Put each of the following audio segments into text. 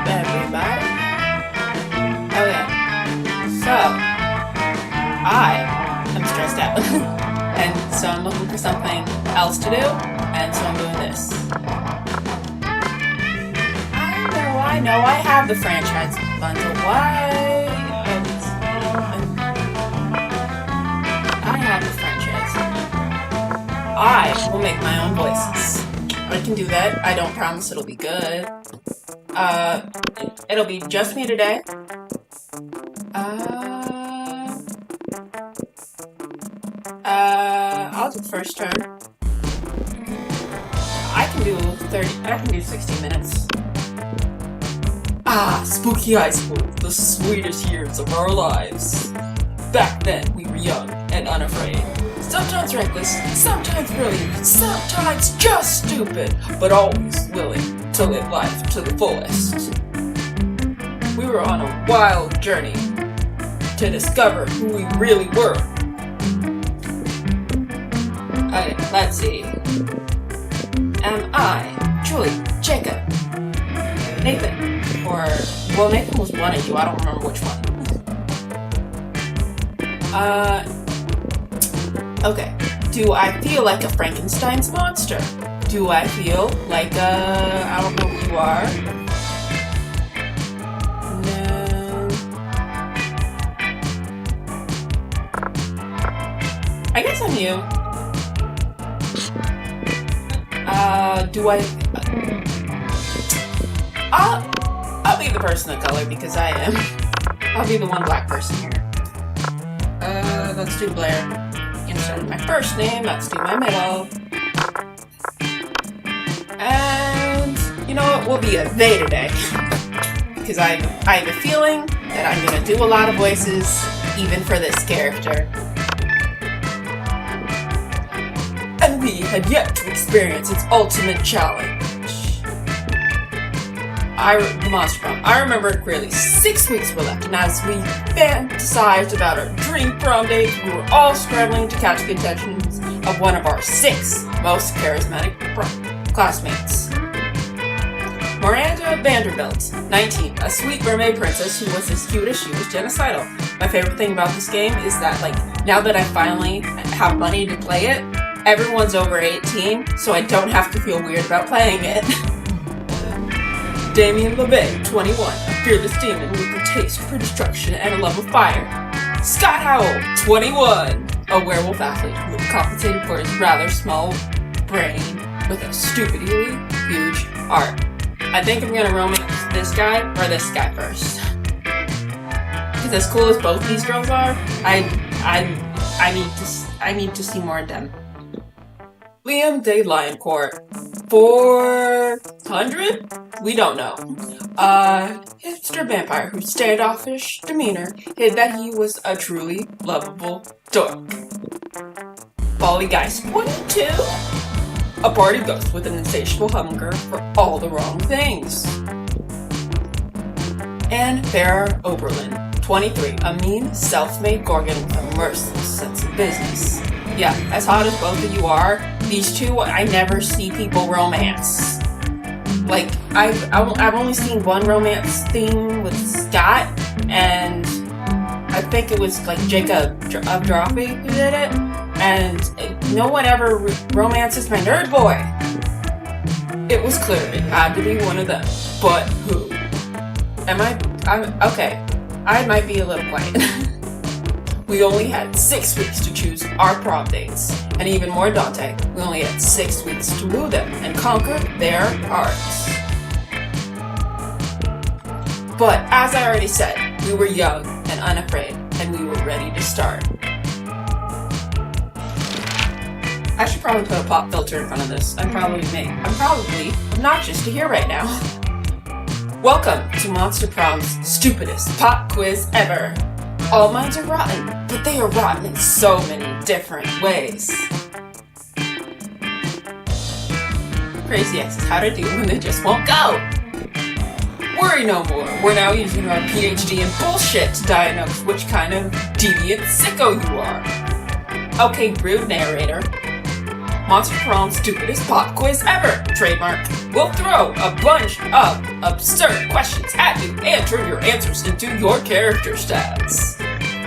up, everybody? Okay, so I am stressed out, and so I'm looking for something else to do, and so I'm doing this. I know, I have the franchise bundle. Why? I have the franchise. I will make my own voices. I can do that. I don't promise it'll be good. It'll be just me today. I'll do the first turn. I can do 60 minutes. Spooky high school, the sweetest years of our lives. Back then, we were young and unafraid. Sometimes reckless, sometimes brilliant, sometimes just stupid, but always willing to live life to the fullest. We were on a wild journey to discover who we really were. Okay, let's see. Am I, Julie, Jacob, Nathan, or, well, Nathan was one of you, I don't remember which one. Okay. Do I feel like a Frankenstein's monster? Do I feel like I don't know who you are? No. I guess I'm you. Do I... I'll be the person of color because I am. I'll be the one black person here. Let's do Blair. Instead of my first name, let's do my middle. And you know what? We'll be a they today. Because I have a feeling that I'm gonna do a lot of voices, even for this character. And we had yet to experience its ultimate challenge. The Monster Prom. I remember it clearly. 6 weeks were left, and as we fantasized about our dream prom date, we were all scrambling to catch the attentions of one of our 6 most charismatic classmates. Miranda Vanderbilt, 19, a sweet mermaid princess who was as cute as she was genocidal. My favorite thing about this game is that, now that I finally have money to play it, everyone's over 18, so I don't have to feel weird about playing it. Damien LeBay, 21, a fearless demon with a taste for destruction and a love of fire. Scott Howell, 21, a werewolf athlete who compensated for his rather small brain with a stupidly huge heart. I think I'm gonna romance this guy or this guy first. Because as cool as both these girls are, I need to see more of them. Liam de Lioncourt, 400? We don't know. Hipster vampire whose standoffish demeanor hid that he was a truly lovable dork. Folly Geist, 22? A party ghost with an insatiable hunger for all the wrong things. And Farrah Oberlin, 23, a mean, self-made gorgon with a merciless sense of business. Yeah, as hot as both of you are, these two, I never see people romance. I've only seen one romance theme with Scott, and I think it was Jacob of Droppy who did it, and no one ever romances my nerd boy. It was clear it had to be one of them, but who? Okay, I might be a little quiet. We only had 6 weeks to choose our prom dates, and even more daunting, we only had 6 weeks to woo them and conquer their hearts. But as I already said, we were young and unafraid, and we were ready to start. I should probably put a pop filter in front of this. I'm probably obnoxious to hear right now. Welcome to Monster Prom's stupidest pop quiz ever. All minds are rotten, but they are rotten in so many different ways. Crazy exes how to do when they just won't go. Worry no more, we're now using our PhD in bullshit to diagnose which kind of deviant sicko you are. Okay, rude narrator. Monster Prom's stupidest pop quiz ever, trademark. We'll throw a bunch of absurd questions at you and turn your answers into your character stats.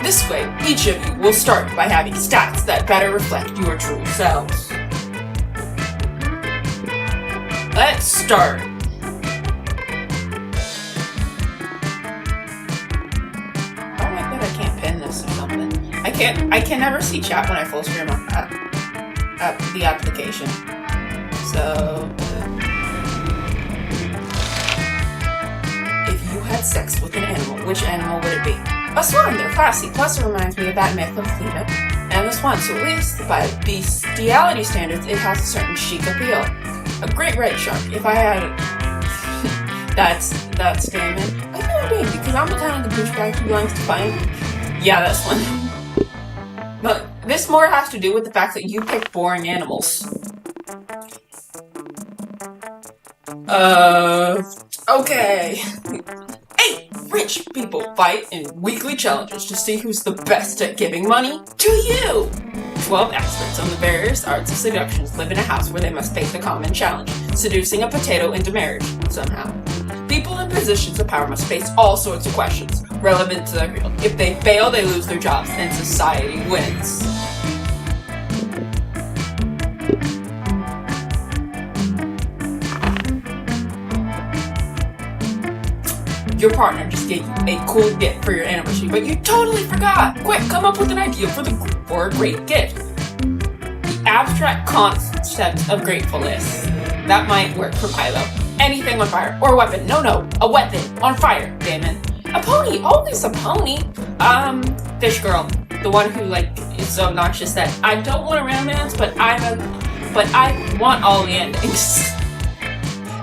This way, each of you will start by having stats that better reflect your true selves. Let's start. Oh my god, I can't pin this or something. I can never see chat when I full screen the application. So, if you had sex with an animal, which animal would it be? A swan, they're classy, plus it reminds me of that myth of Lita and the swan, so at least by bestiality standards, it has a certain chic appeal. A great red shark, if I had that's Damon. I know Damon, because I'm the kind of the douchebag who likes to find. Yeah, that's one. But this more has to do with the fact that you pick boring animals. Okay. 8 rich people fight in weekly challenges to see who's the best at giving money to you. 12 experts on the various arts of seductions live in a house where they must face a common challenge, seducing a potato into marriage, somehow. People in positions of power must face all sorts of questions, relevant to their field. If they fail, they lose their jobs, and society wins. Your partner just gave you a cool gift for your anniversary, but you totally forgot! Quick, come up with an idea for the group for a great gift. The abstract concept of gratefulness. That might work for Milo. Anything on fire. Or a weapon. No, a weapon. On fire, Damon. A pony! Always a pony! Fish girl. The one who, is so obnoxious that I don't want a romance, but I want all the endings.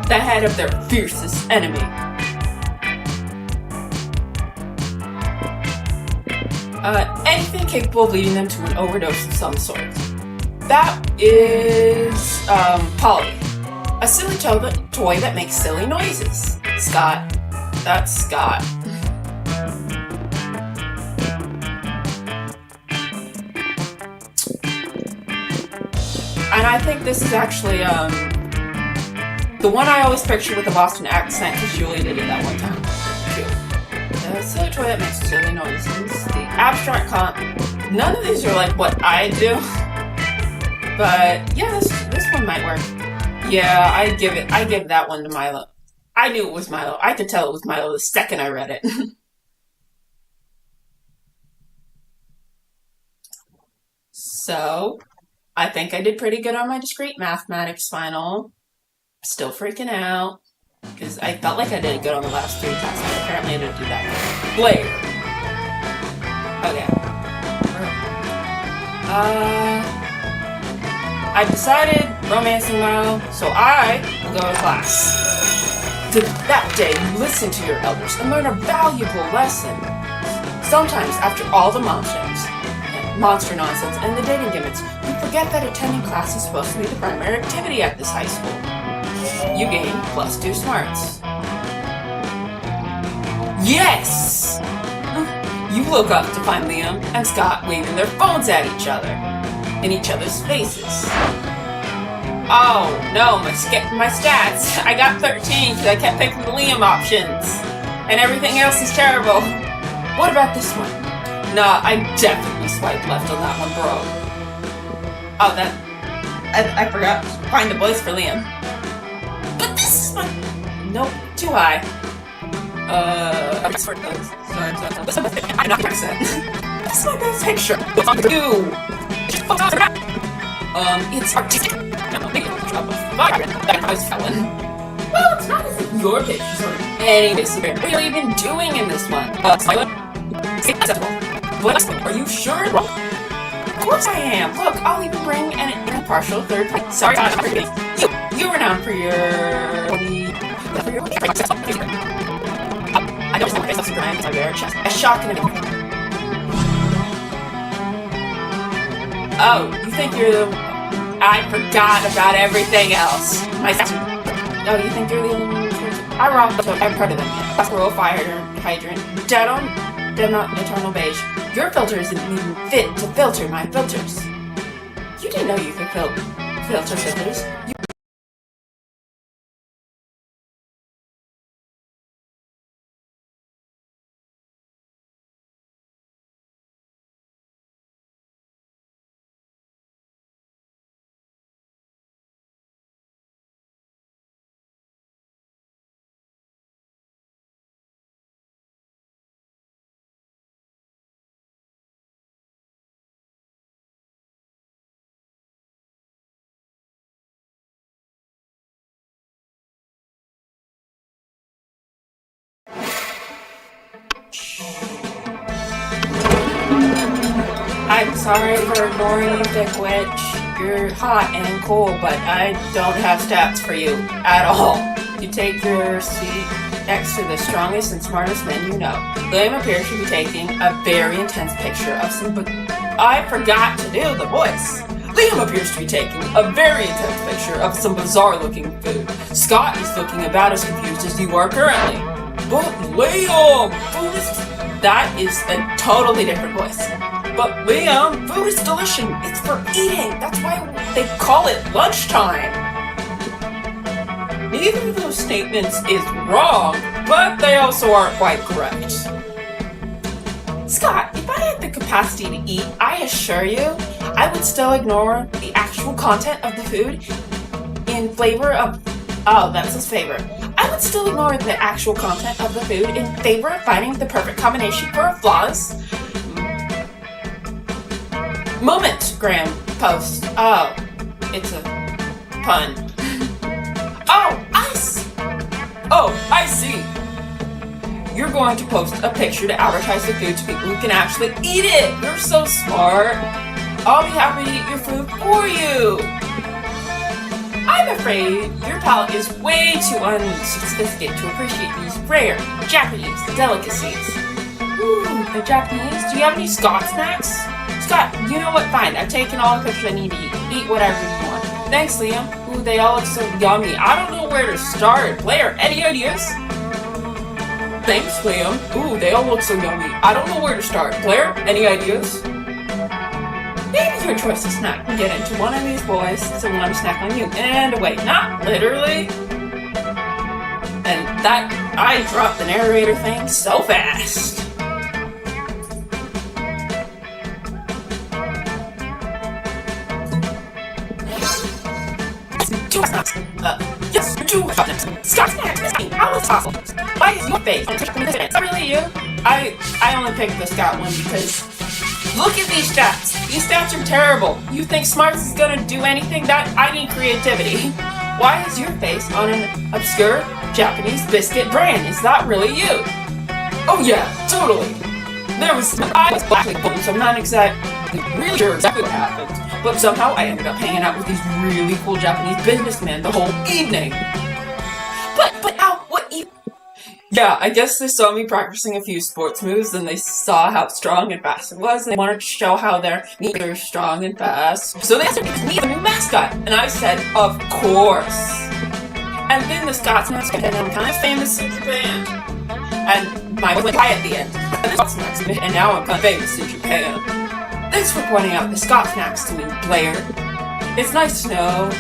The head of their fiercest enemy. Anything capable of leading them to an overdose of some sort. That is, Polly. A silly toy that makes silly noises. Scott. That's Scott. And I think this is actually, the one I always picture with a Boston accent, because Julie did it that one time. A silly toy that makes silly noises. The abstract none of these are like what I do. But yeah, this one might work. Yeah, I give that one to Milo. I knew it was Milo. I could tell it was Milo the second I read it. So, I think I did pretty good on my discrete mathematics final. Still freaking out. Because I felt like I did good on the last 3 tests, but apparently I didn't do that good. Blade. Okay. I decided romancing Milo, so I will go to class. That day, you listen to your elders and learn a valuable lesson. Sometimes, after all the monster nonsense and the dating gimmicks, you forget that attending class is supposed to be the primary activity at this high school. You gain +2 smarts. Yes! You look up to find Liam and Scott waving their phones at each other, in each other's faces. Oh, no, my stats. I got 13 because I kept picking the Liam options. And everything else is terrible. What about this one? Nah, I definitely swiped left on that one, bro. Oh, I forgot to find a voice for Liam. But this is one. Nope, too high. Sorry. I'm not accent. This is my best picture. What's on you? It's artistic. No, maybe I'm trouble. I was felon. Well, it's not as if your pictures are any disappearing. What are you even doing in this one? Silent? Acceptable. What? Are you sure? Of course I am. Look, I'll even bring an impartial third party. Sorry, I'm forgetting. You were known for your... I don't know what myself behind my bare chest. A shock and a... Oh, you think you're the... I forgot about everything else. Oh, you think you're the only one? I robbed them. I'm part of them. Squirrel, fire hydrant. Dead on eternal beige. Your filter isn't even fit to filter my filters. You didn't know you could filter scissors. I'm sorry for ignoring you, Dick Witch. You're hot and cool, but I don't have stats for you at all. You take your seat next to the strongest and smartest men you know. Liam appears to be taking a very intense picture of some... I forgot to do the voice. Liam appears to be taking a very intense picture of some bizarre-looking food. Scott is looking about as confused as you are currently. But Liam, food is... That is a totally different voice. But Liam, food is delicious. It's for eating. That's why they call it lunchtime. Neither of those statements is wrong, but they also aren't quite correct. Scott, if I had the capacity to eat, I assure you, I would still ignore the actual content of the food in favor of... Oh, that's his favorite. I would still ignore the actual content of the food in favor of finding the perfect combination for a flawless moment, Graham post. Oh, it's a pun. Oh, I see. You're going to post a picture to advertise the food to people who can actually eat it. You're so smart. I'll be happy to eat your food for you. I'm afraid your palate is way too unsophisticated to appreciate these rare Japanese delicacies. Ooh, the Japanese? Do you have any Scott snacks? Scott, you know what? Fine. I've taken all the pictures I need to eat. Eat whatever you want. Thanks, Liam. Ooh, they all look so yummy. I don't know where to start. Blair, any ideas? Thanks, Liam. Ooh, they all look so yummy. I don't know where to start. Blair, any ideas? Maybe your choice of snack can get into one of these boys, so we'll have a snack on you. And wait, not literally. And that, I dropped the narrator thing so fast. Yes, two snacks. Scott snacks missing. How is this possible? Why is your face on the Not really you. I only picked the Scott one because look at these stats. These stats are terrible. You think Smarts is gonna do anything? That I need creativity. Why is your face on an obscure Japanese biscuit brand? Is that really you? Oh yeah, totally. There was I was blackly bullied, so I'm not exactly really sure exactly what happened. But somehow I ended up hanging out with these really cool Japanese businessmen the whole evening. But ow, what you? Yeah, I guess they saw me practicing a few sports moves and they saw how strong and fast it was and they wanted to show how they're neither strong and fast. So they asked me the new mascot, and I said, of course. And then the Scots mascot, and I'm kind of famous in Japan. And my went high at the end. And the Scots mascot, and now I'm kind of famous in Japan. Thanks for pointing out the Scott snacks to me, Blair. It's nice to know.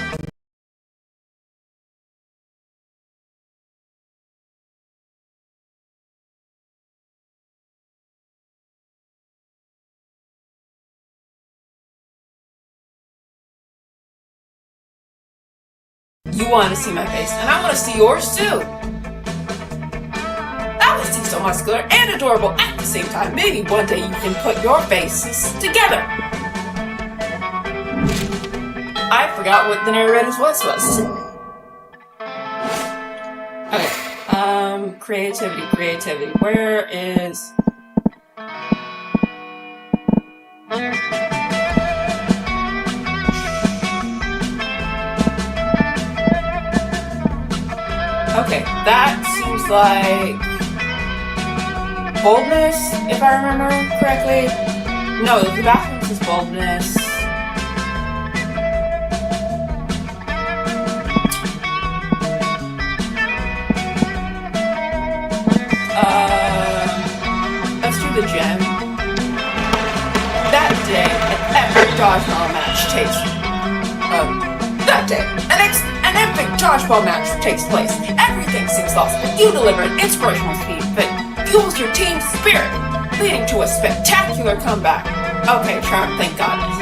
You want to see my face, and I want to see yours too. That was so muscular and adorable at the same time. Maybe one day you can put your faces together. I forgot what the narrator's voice was. Okay. Creativity. Where is... Okay, that seems like boldness, if I remember correctly. No, the bathroom is boldness. Let's do the gem. That day, at every dodgeball match takes That day, an epic dodgeball match takes place. Everything seems lost, but you deliver an inspirational speed that fuels your team's spirit, leading to a spectacular comeback. Okay, Charm, thank goodness.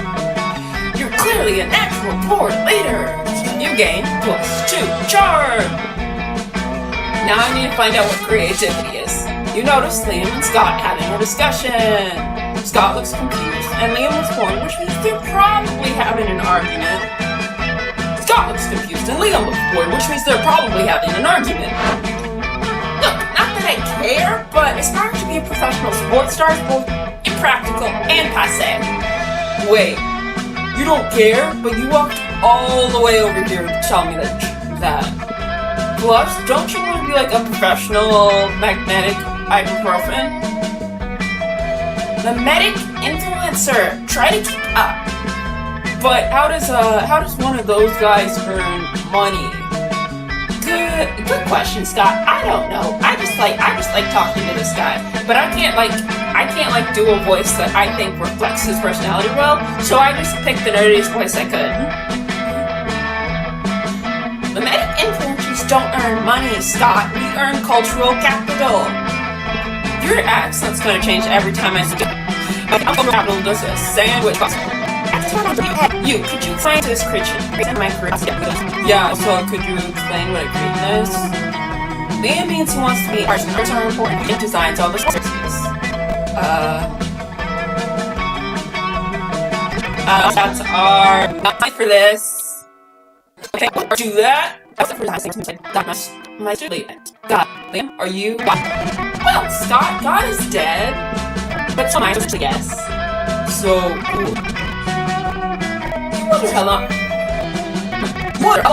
You're clearly a natural board leader. You gain +2 charm. Now I need to find out what creativity is. You notice Liam and Scott having a discussion. Scott looks confused, and Liam looks bored, which means they're probably having an argument. Scott looks confused, and Liam looks bored, which means they're probably having an argument. Look, not that I care, but aspiring to be a professional sports star is both impractical and passé. Wait, you don't care, but you walked all the way over here to tell me that. Plus, don't you want to be like a professional magnetic ibuprofen? Magnetic influencer, try to keep up. But how does one of those guys earn money? Good question, Scott. I don't know. I just like talking to this guy. But I can't do a voice that I think reflects his personality well, so I just picked the nerdiest voice I could. Magnetic influencers don't earn money, Scott. We earn cultural capital. Your accent's gonna change every time I say capital does a sandwich. You, could you explain this creature? Yeah, so could you explain what a creature is? Liam means he wants to be arts, and arts are important. He designs all the species. That's our not for this. Okay, do that. God, Liam, are you? Well, Scott, God is dead. But so nice to guess. So cool. You wonder how long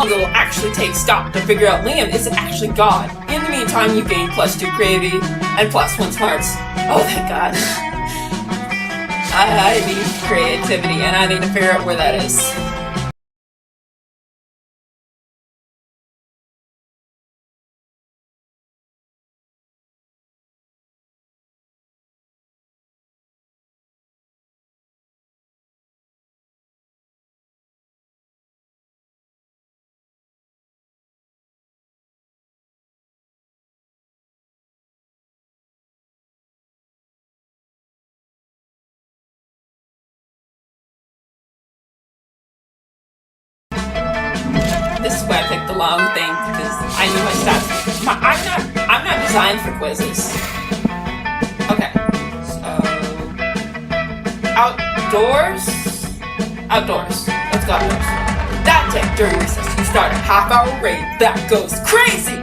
it will actually take Scott to figure out Liam isn't actually God. In the meantime, you gain +2 creativity and +1 smarts. Oh, thank God. I need creativity, and I need to figure out where that is. This is where I picked the long thing because I knew my stats. I'm not designed for quizzes. Okay, so outdoors. Let's go outdoors. That day during recess, you start a half-hour raid that goes crazy.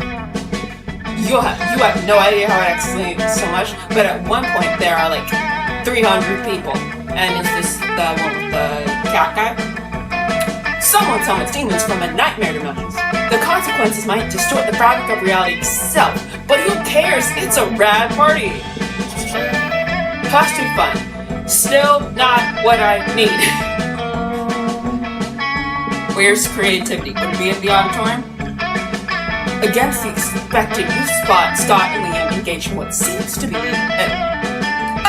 You have no idea how it escalates so much, but at one point there are like 300 people, and is this the one with the cat guy? Someone summons demons from a nightmare dimension. The consequences might distort the fabric of reality itself, but who cares? It's a rad party. Costume fun. Still not what I need. Where's creativity? Would it be at the auditorium? Against the expected youth spot, Scott and Liam engage in what seems to be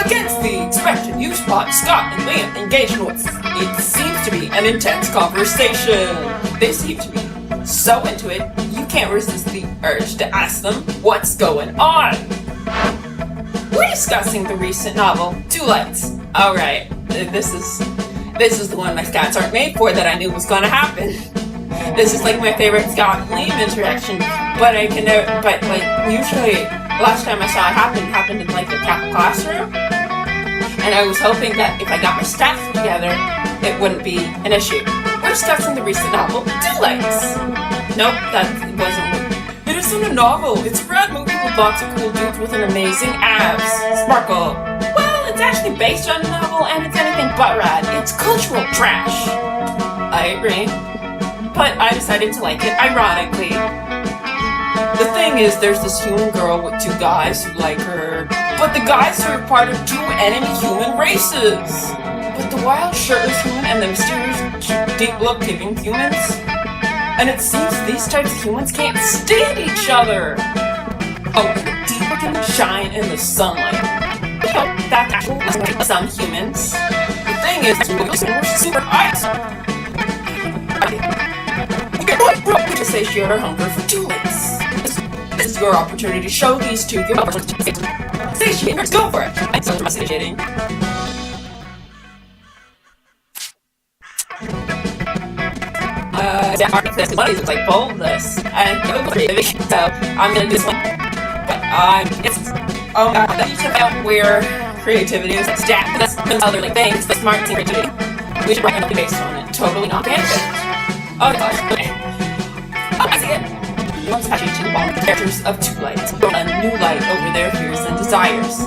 Against the expected youth spot, Scott and Liam engage in what it seems to be an intense conversation. They seem to be so into it, you can't resist the urge to ask them what's going on. We're discussing the recent novel, Two Lights. Alright, this is the one my stats aren't made for that I knew was gonna happen. This is like my favorite Scott and Liam interaction, but usually last time I saw it happened in like the classroom. And I was hoping that if I got my stats together, it wouldn't be an issue. We're discussing the recent novel, Two Lights. Nope, that wasn't. It isn't a novel. It's a rad movie with lots of cool dudes with an amazing abs. Sparkle. Well, it's actually based on a novel, and it's anything but rad. It's cultural trash. I agree. But I decided to like it, ironically. The thing is, there's this human girl with two guys who like her, but the guys are part of two enemy human races. But the wild shirtless human and the mysterious deep-looking humans. And it seems these types of humans can't stand each other. Oh, the deep-looking shine in the sunlight. Oh, that's actually some humans. The thing is, we're super ice. satiate our hunger for tulips. This is your opportunity to show these two your satiate. Go for it. I'm so satiating. This one is like boldness and so I'm gonna do this one. But it's oh my god, you check out where creativity is like stacked. That's other like things, but smart creativity. We should write a based on it. Totally not fanfic. Oh my gosh. Okay. Oh, I see it. You want to to the bottom characters of two lights. A new light over their fears and desires.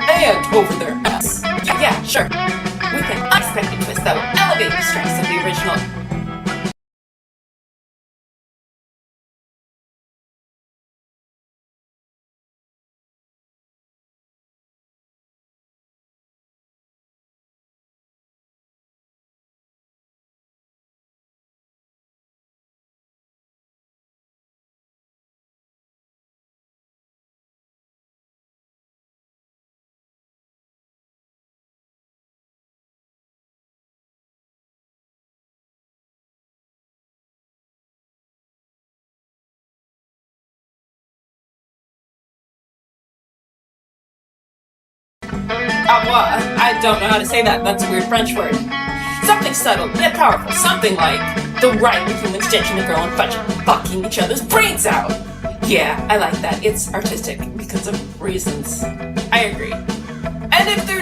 And over their us. Yeah, sure. With an unexpected twist that will elevate the strengths of the original. I don't know how to say that. That's a weird French word. Something subtle, yet powerful. Something like the right with humans ditching a girl and fucking each other's brains out. Yeah, I like that. It's artistic because of reasons. I agree. And if they're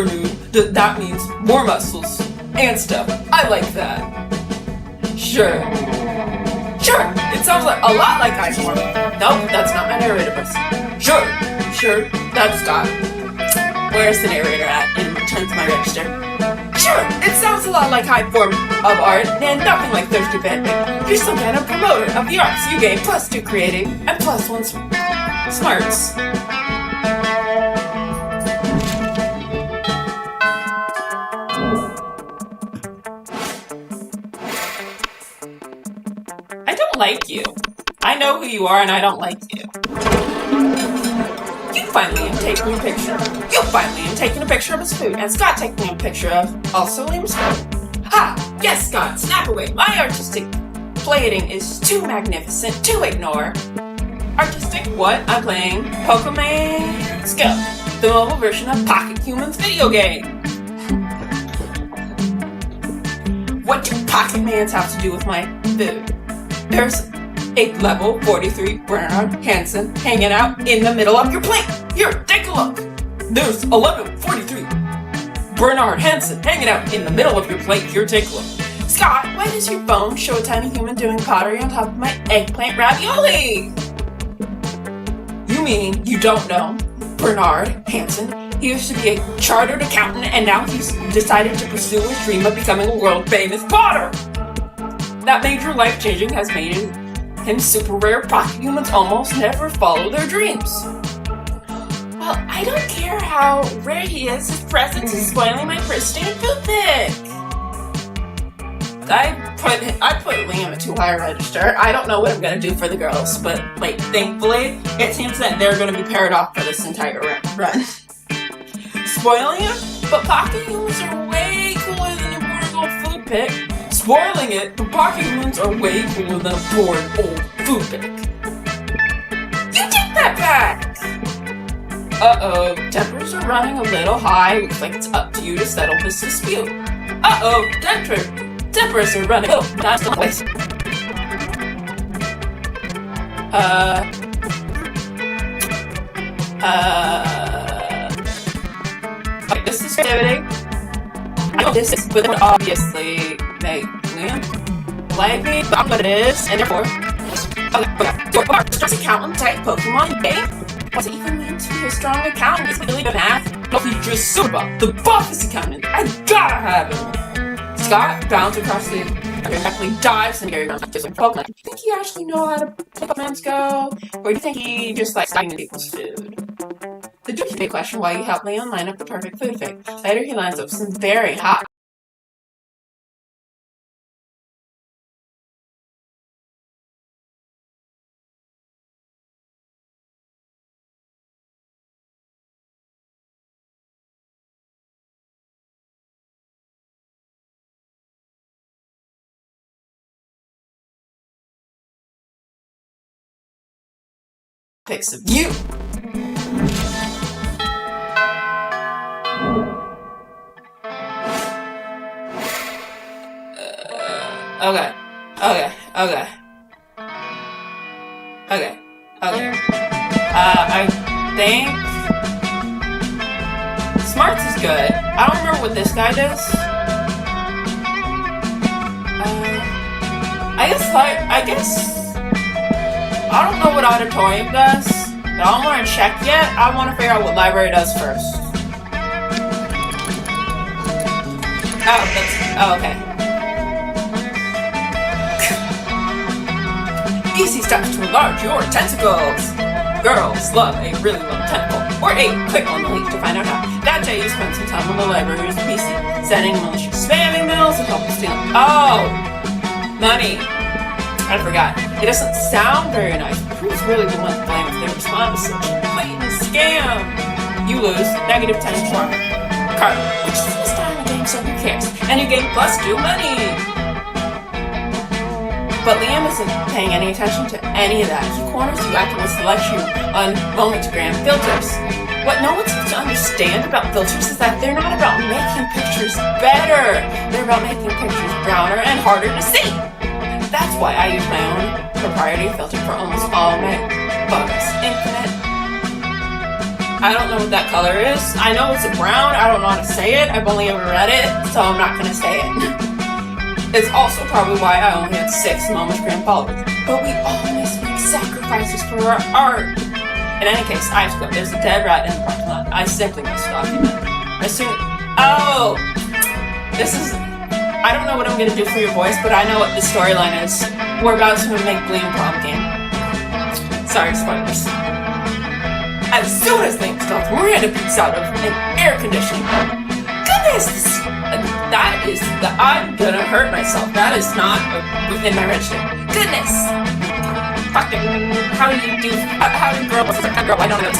nude, that means more muscles and stuff. I like that. Sure. It sounds like a lot like iPhone. Nope, that's not my narrator voice. Sure, that's Scott. Where's the narrator at in terms of my register? Sure, it sounds a lot like high form of art and nothing like thirsty fanfic. You're some kind of promoter of the arts. You gain +2 creating and +1 smarts. I don't like you. I know who you are and I don't like you. You finally am taking a picture. You finally am taking a picture of his food, and Scott taking a picture of also Liam's food. Ha! Yes, Scott, snap away. My artistic plating is too magnificent to ignore. Artistic what? I'm playing Pokemon Skill, the mobile version of Pocket Humans video game. What do Pocket Mans have to do with my food? There's a level 43 Bernard Hansen hanging out in the middle of your plate. Here, take a look. There's a level 43 Bernard Hansen hanging out in the middle of your plate. Here, take a look. Scott, why does your phone show a tiny human doing pottery on top of my eggplant ravioli? You mean you don't know Bernard Hansen? He used to be a chartered accountant and now he's decided to pursue his dream of becoming a world-famous potter. That major life-changing has made him super rare. Pocket humans almost never follow their dreams. Well, I don't care how rare he is, his presence is spoiling my pristine food pic. I put Liam at too high a register. I don't know what I'm gonna do for the girls, but like thankfully, it seems that they're gonna be paired off for this entire run. Spoiling him? But pocket humans are way cooler than a boring old food pic. Spoiling it, but pocket humans are way cooler than a boring old food pic. You take that back! Uh-oh, tempers are running a little high. Looks like it's up to you to settle this dispute. Uh-oh, tempers are running a little high. Okay, this is pivoting. I know this would obviously make Liam like me, but I'm what it is, and therefore, stress accountant type Pokemon game. What's it even mean to be a strong accountant? It's really good math. No, he's just super the buffest accountant. I gotta have him. Scott bounds across the directly dives and carries around just like Pokemon. Do you think he actually know how to play Pokemon's Go? Or do you think he just likes eating people's food? The big question why you helped Leon line up the perfect food pick. Later he lines up some very hot pics of you. Okay. I think Smarts is good. I don't remember what this guy does. I guess I don't know what Auditorium does, but I don't want to check yet. I want to figure out what Library does first. Okay. Easy steps to enlarge your tentacles. Girls love a really long tentacle. Or a quick on the leak to find out how. That day you spent some time on the library's PC, sending malicious spamming mails and helping steal. Oh! Money. I forgot. It doesn't sound very nice, but who's really the one to blame if they respond to such a blatant scam? You lose. -10 more. Card, which is the style of the game, so who cares? And you gain +2 money! But Liam isn't paying any attention to any of that. He corners you after the selection on Momentgram filters. What no one seems to understand about filters is that they're not about making pictures better. They're about making pictures browner and harder to see. That's why I use my own proprietary filter for almost all my photos. Infinite. I don't know what that color is. I know it's a brown. I don't know how to say it. I've only ever read it, so I'm not going to say it. It's also probably why I only had 6 Momentgram followers. But we always make sacrifices for our art. In any case, I have to go. There's a dead rat in the parking lot. I simply must document. I don't know what I'm going to do for your voice, but I know what the storyline is. We're about to make Liam Prom game. Sorry, spoilers. As soon as Liam stops, Miranda peeks out of an air conditioning. Goodness! I'm gonna hurt myself. That is not within my register. Goodness! Fucking, how do girls, girl, I don't know.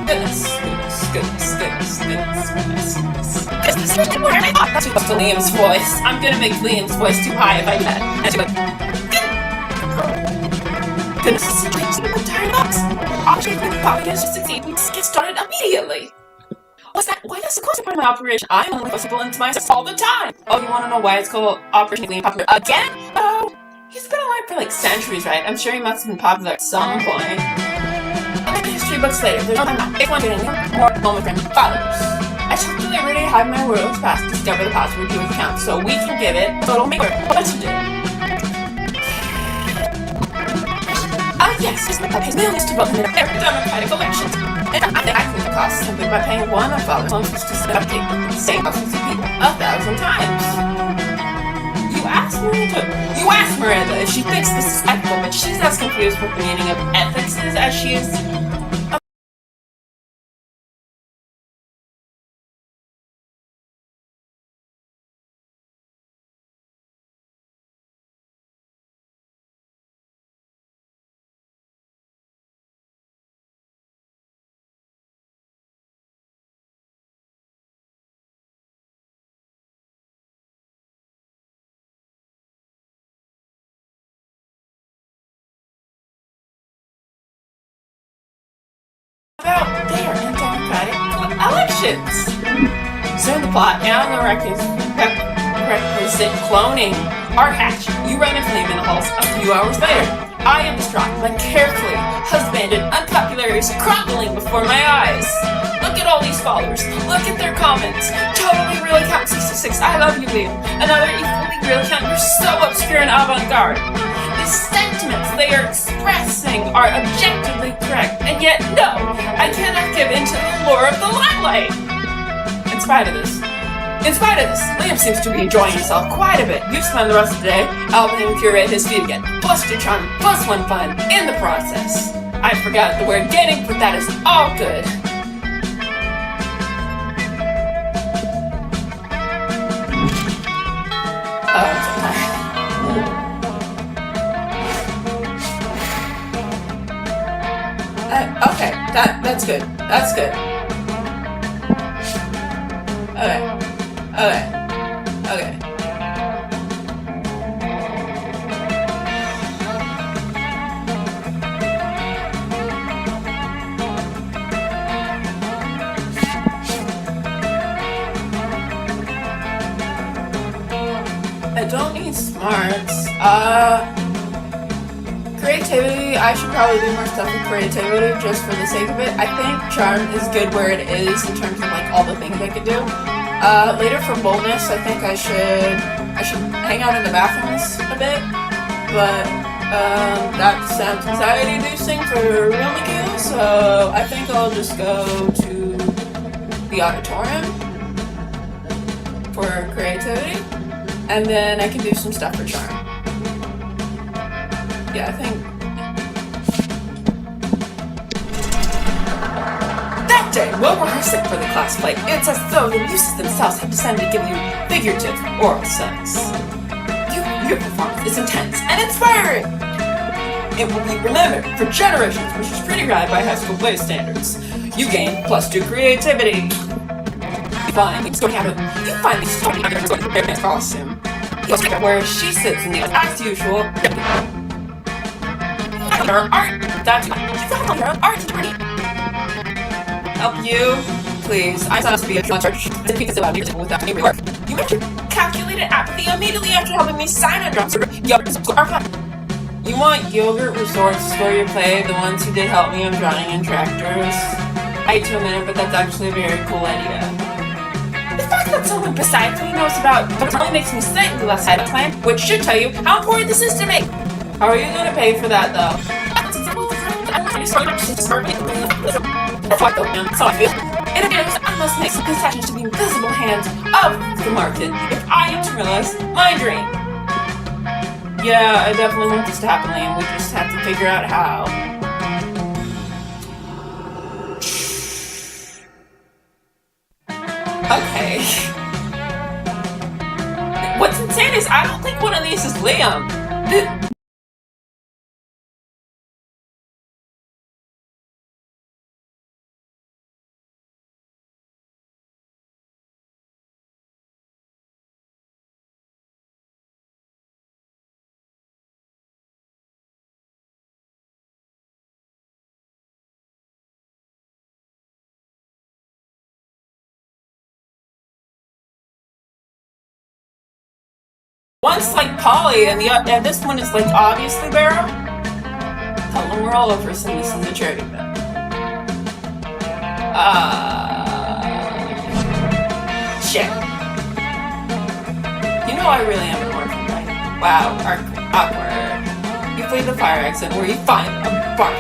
Goodness. That's to Liam's voice. I'm gonna make Liam's voice too high if I do that. And she goes, goodness, I'm tired of us. Obviously, the podcast to succeed. We just get started immediately. What's that? Why that's the closest part of my operation? I only post people into myself all the time. Oh, you want to know why it's called Operation Clean Popular again? Oh, he's been alive for like centuries, right? I'm sure he must have been popular at some point. Like history books later, there's no time now. If one getting more Momentgram followers. I checked the every day, have my world's past, discover the password to his account, so we can give it a total makeover. What to do? Yes, his millions to both in every democratic elections. And I think I clean the cost simply by paying one of Father's functions to update the same thousands of people 1,000 times. You ask Miranda if she thinks this is ethical, but she's as confused with the meaning of ethics as she is. About their democratic elections. Soon the plot and the requisite cloning are hatched. You run into them in the halls a few hours later. I am distraught, but carefully husbanded unpopularities crumbling before my eyes. Look at all these followers. Look at their comments. Totally real account 66. I love you, Liam. Another equally real account. You're so obscure and avant-garde. The sentiments they are expressing are objectively correct, and yet, no, I cannot give in to the lure of the limelight. In spite of this, Liam seems to be enjoying himself quite a bit. You spend the rest of the day helping him curate his feed again. +2 charm, +1 fun in the process. I forgot the word getting, but that is all good. Okay, that's good. That's good. Okay. don't need smarts. Creativity, I should probably do more stuff with creativity just for the sake of it. I think charm is good where it is in terms of like all the things I could do. Later for boldness, I think I should hang out in the bathrooms a bit, but that sounds anxiety-inducing for real McGill, so I think I'll just go to the auditorium for creativity, and then I can do some stuff for charm. Yeah, I think that day, while rehearsing for the class play, it's as though the muses themselves have decided to give you figurative oral sex. Your performance is intense and inspiring. It will be remembered for generations, which is pretty rad by high school play standards. You gain +2 creativity. You find the story in her costume. Where she sits in the as usual. Her art. That's her art degree. Help you, please. I thought to be a church because about music without any work. You mentioned calculated apathy immediately after helping me sign on drums. You want Yogurt Resorts where you play the ones who did help me on drowning in tractors? I hate to admit it, but that's actually a very cool idea. The fact that someone besides me knows about it only makes me slightly less side of plan, which should tell you how important this is to me. How are you going to pay for that, though? It appears I must make some concessions to the invisible hands of the market if I am to realize my dream. Yeah, I definitely want this to happen, Liam. We just have to figure out how. Okay. What's insane is I don't think one of these is Liam. One's like Polly, and this one is like obviously Barrow. Tell them we're all over us, and this is a charity event. Shit. You know I really am an orphan, right? Wow, awkward. You play the fire exit where you find a box.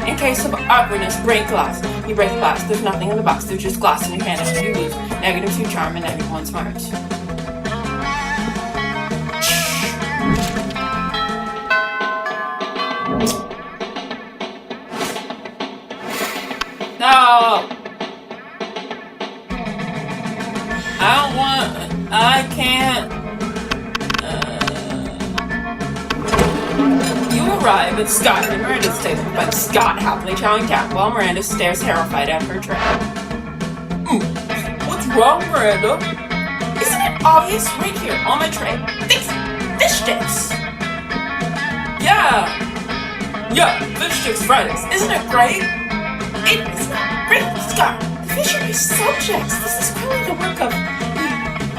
In case of awkwardness, break glass. You break the glass. There's nothing in the box. There's just glass in your hand, and you lose -2 charm and -1 smart. No! I can't. You arrive at Scott and Miranda's table, but Scott happily chowing down while Miranda stares terrified at her tray. What's wrong, Miranda? Isn't it obvious right here on my tray? Fish sticks! Yeah, fish sticks Fridays. Isn't it great? It is not great, Scott. The fish are these subjects. This is really the work of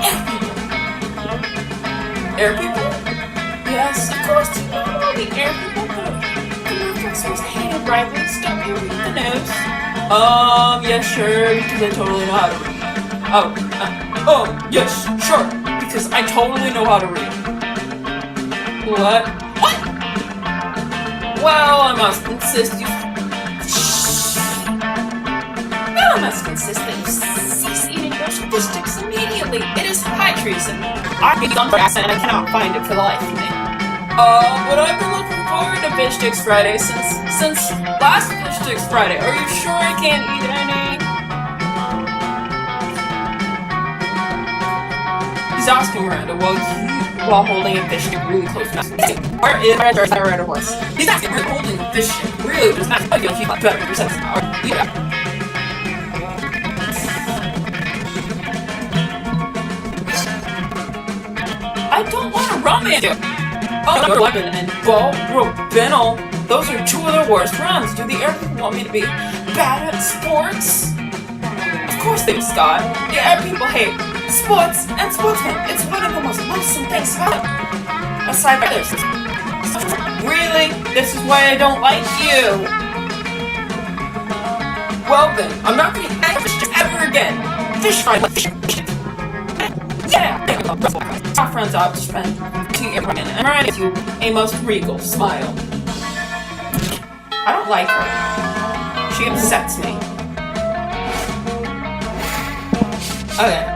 air people. Air people? Yes, of course. You know all the air people. The Norfolk's most hated rival. Scott, you read the news? Yes, sure, because I totally know how to read. Yes, sure, because I totally know how to read. What? Well, I must insist that you cease eating those fish sticks immediately. It is high treason. I've been on grass and I cannot find it for the life of me. But I've been looking forward to Fish Sticks Friday since last Fish Sticks Friday. Are you sure I can't eat any? He's asking Miranda while holding a fish stick really close to us. Where is Miranda was? He's asking her holding a fish stick really close to us. I feel he got better for sense. Yeah. I don't want to romance you. Oh, weapon and ball, rope, Benel. Those are two of the worst runs. Do the air people want me to be bad at sports? Of course they do, Scott. The air people hate sports and sportsmen. It's one of the most loathsome things about it. Aside from this. Really? This is why I don't like you. Well then, I'm not going to eat fish ever again. Fish fry. Yeah. Our friends out to spend to everyone and I give you a most regal smile. I don't like her. She upsets me. Okay.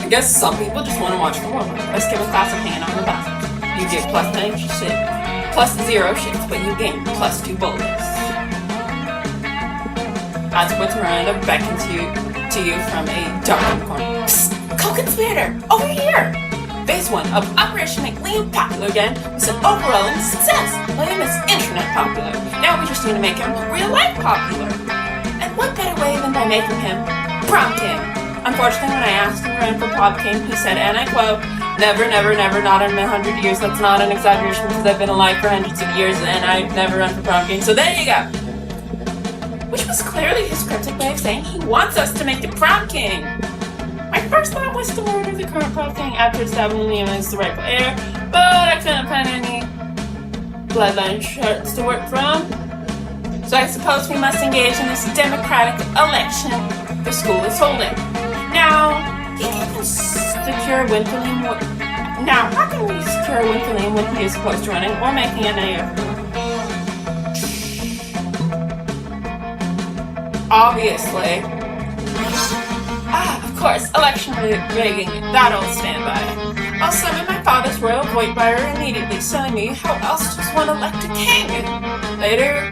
I guess some people just want to watch the world. Let's give a class of hanging on the bathroom. You get plus 9 shit, plus 0 shits, but you gain plus 2 bullets. Consequence Miranda beckons to you from a dark corner. Psst! Co-conspirator! Over here! Phase 1 of Operation Make Liam Popular Again was an overwhelming success. Liam is internet popular. Now we just need to make him real life popular. And what better way than by making him Prom King? Unfortunately, when I asked him to run for Prom King, he said, and I quote, never, never, never, not in 100 years. That's not an exaggeration because I've been alive for hundreds of years and I've never run for Prom King. So there you go. Which was clearly his cryptic way of saying he wants us to make him Prom King. My first thought was to murder the current Prom King after establishing Liam as the rightful heir, but I couldn't find any bloodline charts to work from. So I suppose we must engage in this democratic election the school is holding. Now, he can secure win for Liam. Now, how can we secure a win for Liam when he is opposed to running or making an AF? Obviously. Of course, election rigging, that'll stand by. I'll summon my father's royal void buyer immediately, telling me how else does one elect a king? Later,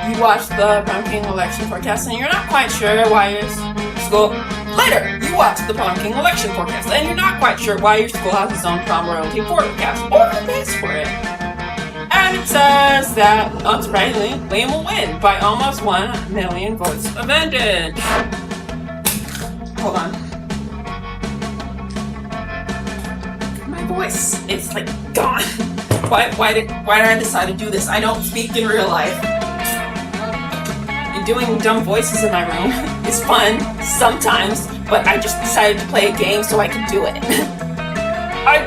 you watch the Prom King election forecast and you're not quite sure why your school... Later, you watch the Prom King election forecast and you're not quite sure why your school has its own prom royalty forecast or the base for it. And it says that, unsurprisingly, Liam will win by almost 1 million votes advantage. Hold on. My voice is like gone. Why did I decide to do this? I don't speak in real life. Doing dumb voices in my room is fun sometimes, but I just decided to play a game so I could do it. I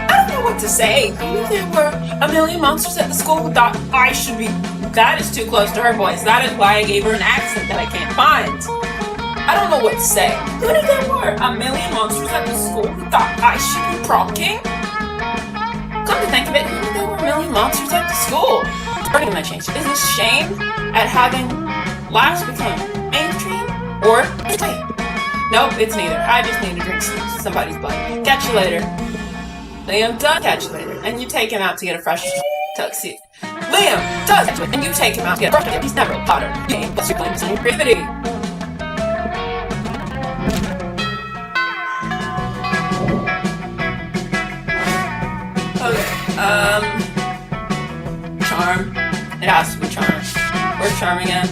don't know what to say. There were a million monsters at the school who thought I should be... That is too close to her voice. That is why I gave her an accent that I can't find. I don't know what to say. Who knew there were a million monsters at the school who thought I should be Prom King? Come to think of it, who knew there were a million monsters at the school? My change. Is this shame at having laughs become mainstream or wait? Nope, it's neither. I just need to drink somebody's blood. Catch you later. Liam does catch you later, and you take him out to get a fresh tuxedo. Liam does catch you, and you take him out to get a fresh tuxedo. He's never a Potter. You ain't plus your claims on creativity. Okay. Charm. It has to be charm. Where's charm again?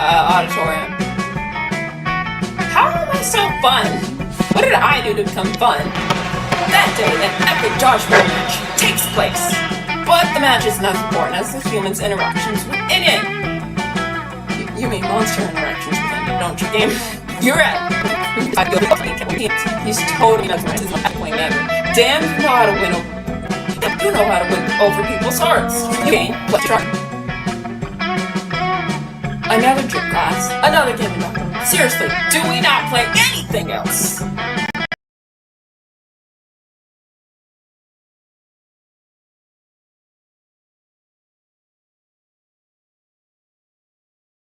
Auditorium. How am I so fun? What did I do to become fun? That day, an epic dodgeball match takes place. But the match is not as important as the humans' interactions within it. You mean monster interactions within it, don't you, game? You're right. He's totally not going to win ever. Damn, you know how to win over. You know how to win over people's hearts. You ain't. Let's try. Another drip class. Another game. Seriously, do we not play anything else?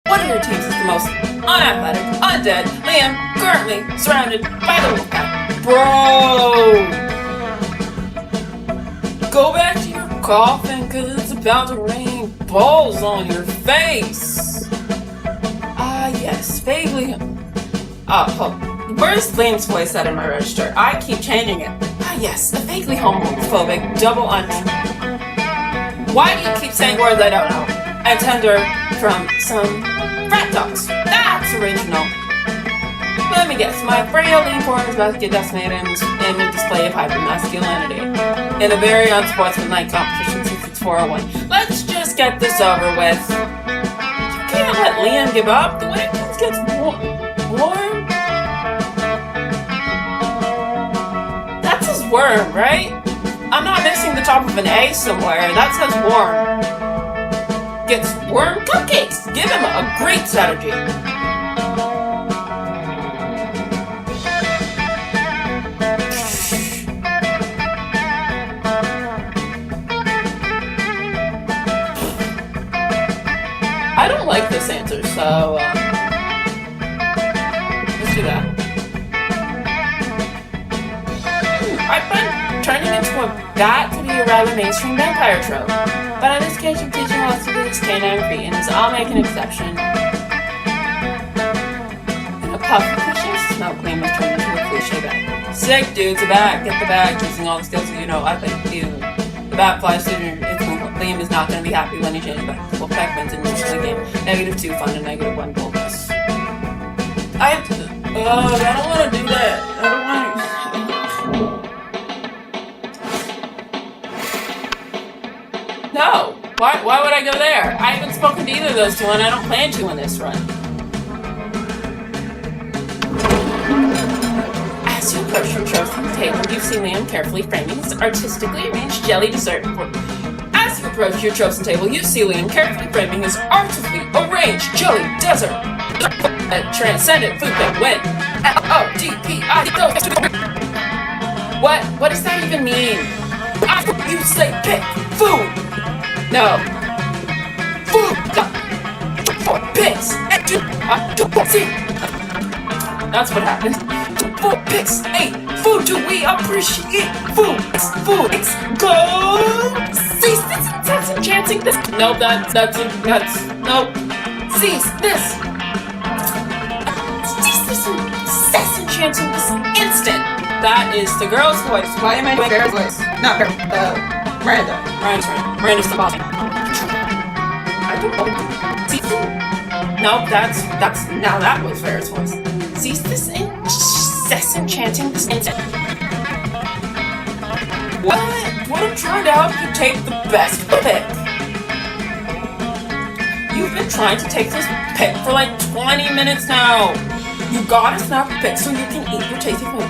One of your teams is the most unathletic, undead. Liam, currently surrounded by the Wolfpack. Bro! Go back to your coffin, cause it's a about to rain balls on your face. Ah, yes, vaguely. Where's Liam's voice set in my register? I keep changing it. Ah, yes, a vaguely homophobic double entendre. Why do you keep saying words I don't know? Entender from some frat dogs. That's original. Let me guess, my frail lean forward is about to get decimated in a display of hypermasculinity. In a very unsportsmanlike competition since it's 401. Let's just get this over with. You can't let Liam give up. The way things gets warm. That says worm, right? I'm not missing the top of an A somewhere. That says worm. Gets worm cupcakes. Give him a great strategy. I don't like this answer, so let's do that. I've been turning into a bat could be a rather mainstream vampire trope, but on this occasion, teaching wants to do this canine cretins. I'll make an exception. In a puff of cliche, smoke Liam was turned into a cliche bat. Sick dude's a bat. Get the bag. Using all the skills you know. I think you. The bat flies through. Liam is not going to be happy when he changes back. Well, Peck wins in the game. -2 fun and -1 boldness. I have to. I don't want to do that. I don't want to. No. Why would I go there? I haven't spoken to either of those two, and I don't plan to in this run. As you approach your trophy table, you see Liam carefully framing his artistically arranged jelly dessert. As you approach your chosen table, you see Liam carefully framing his artistically arranged jelly dessert. A transcendent food that win. LODPI. What does that even mean? You say pick food. No. Food. Picks. That's what happened. 4 picks. 8. Food do we appreciate? Food. Go. Cease this incessant chanting this. Nope, that's nope. Cease this. Cease this incessant chanting this instant. That is the girl's voice. Why am I doing Bear's voice? Not Bear. Miranda. Miranda's the boss. I don't know. Cease. Nope, that's now that was Bear's voice. Cease this incessant chanting this instant. What I'm trying to help you take the best pick. You've been trying to take this pick for like 20 minutes now. You gotta snap the pick so you can eat your tasty food.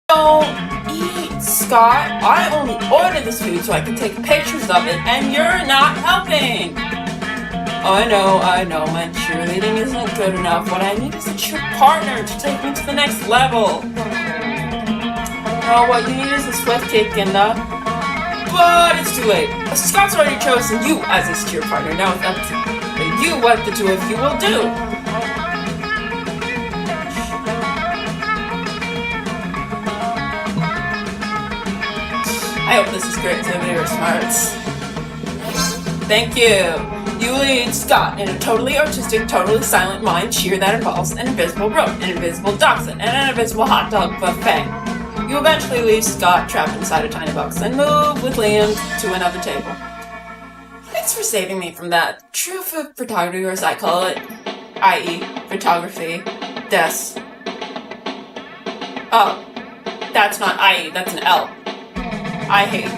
Don't eat, Scott. I only ordered this food so I can take pictures of it, and you're not helping. I know, my cheerleading isn't good enough. What I need is a true partner to take me to the next level. Oh, what you need is a swift kick in the... But it's too late. Scott's already chosen you as his cheer partner. Now it's up to you what the two of you will do. I hope this is creativity or smarts. Thank you. You lead Scott in a totally artistic, totally silent mind cheer that involves an invisible rope, an invisible dachshund, and an invisible hot dog buffet. You eventually leave Scott trapped inside a tiny box and move with Liam to another table. Thanks for saving me from that. True photography, or as I call it, i.e. photography, des. Oh, that's not i.e., that's an L. I hate.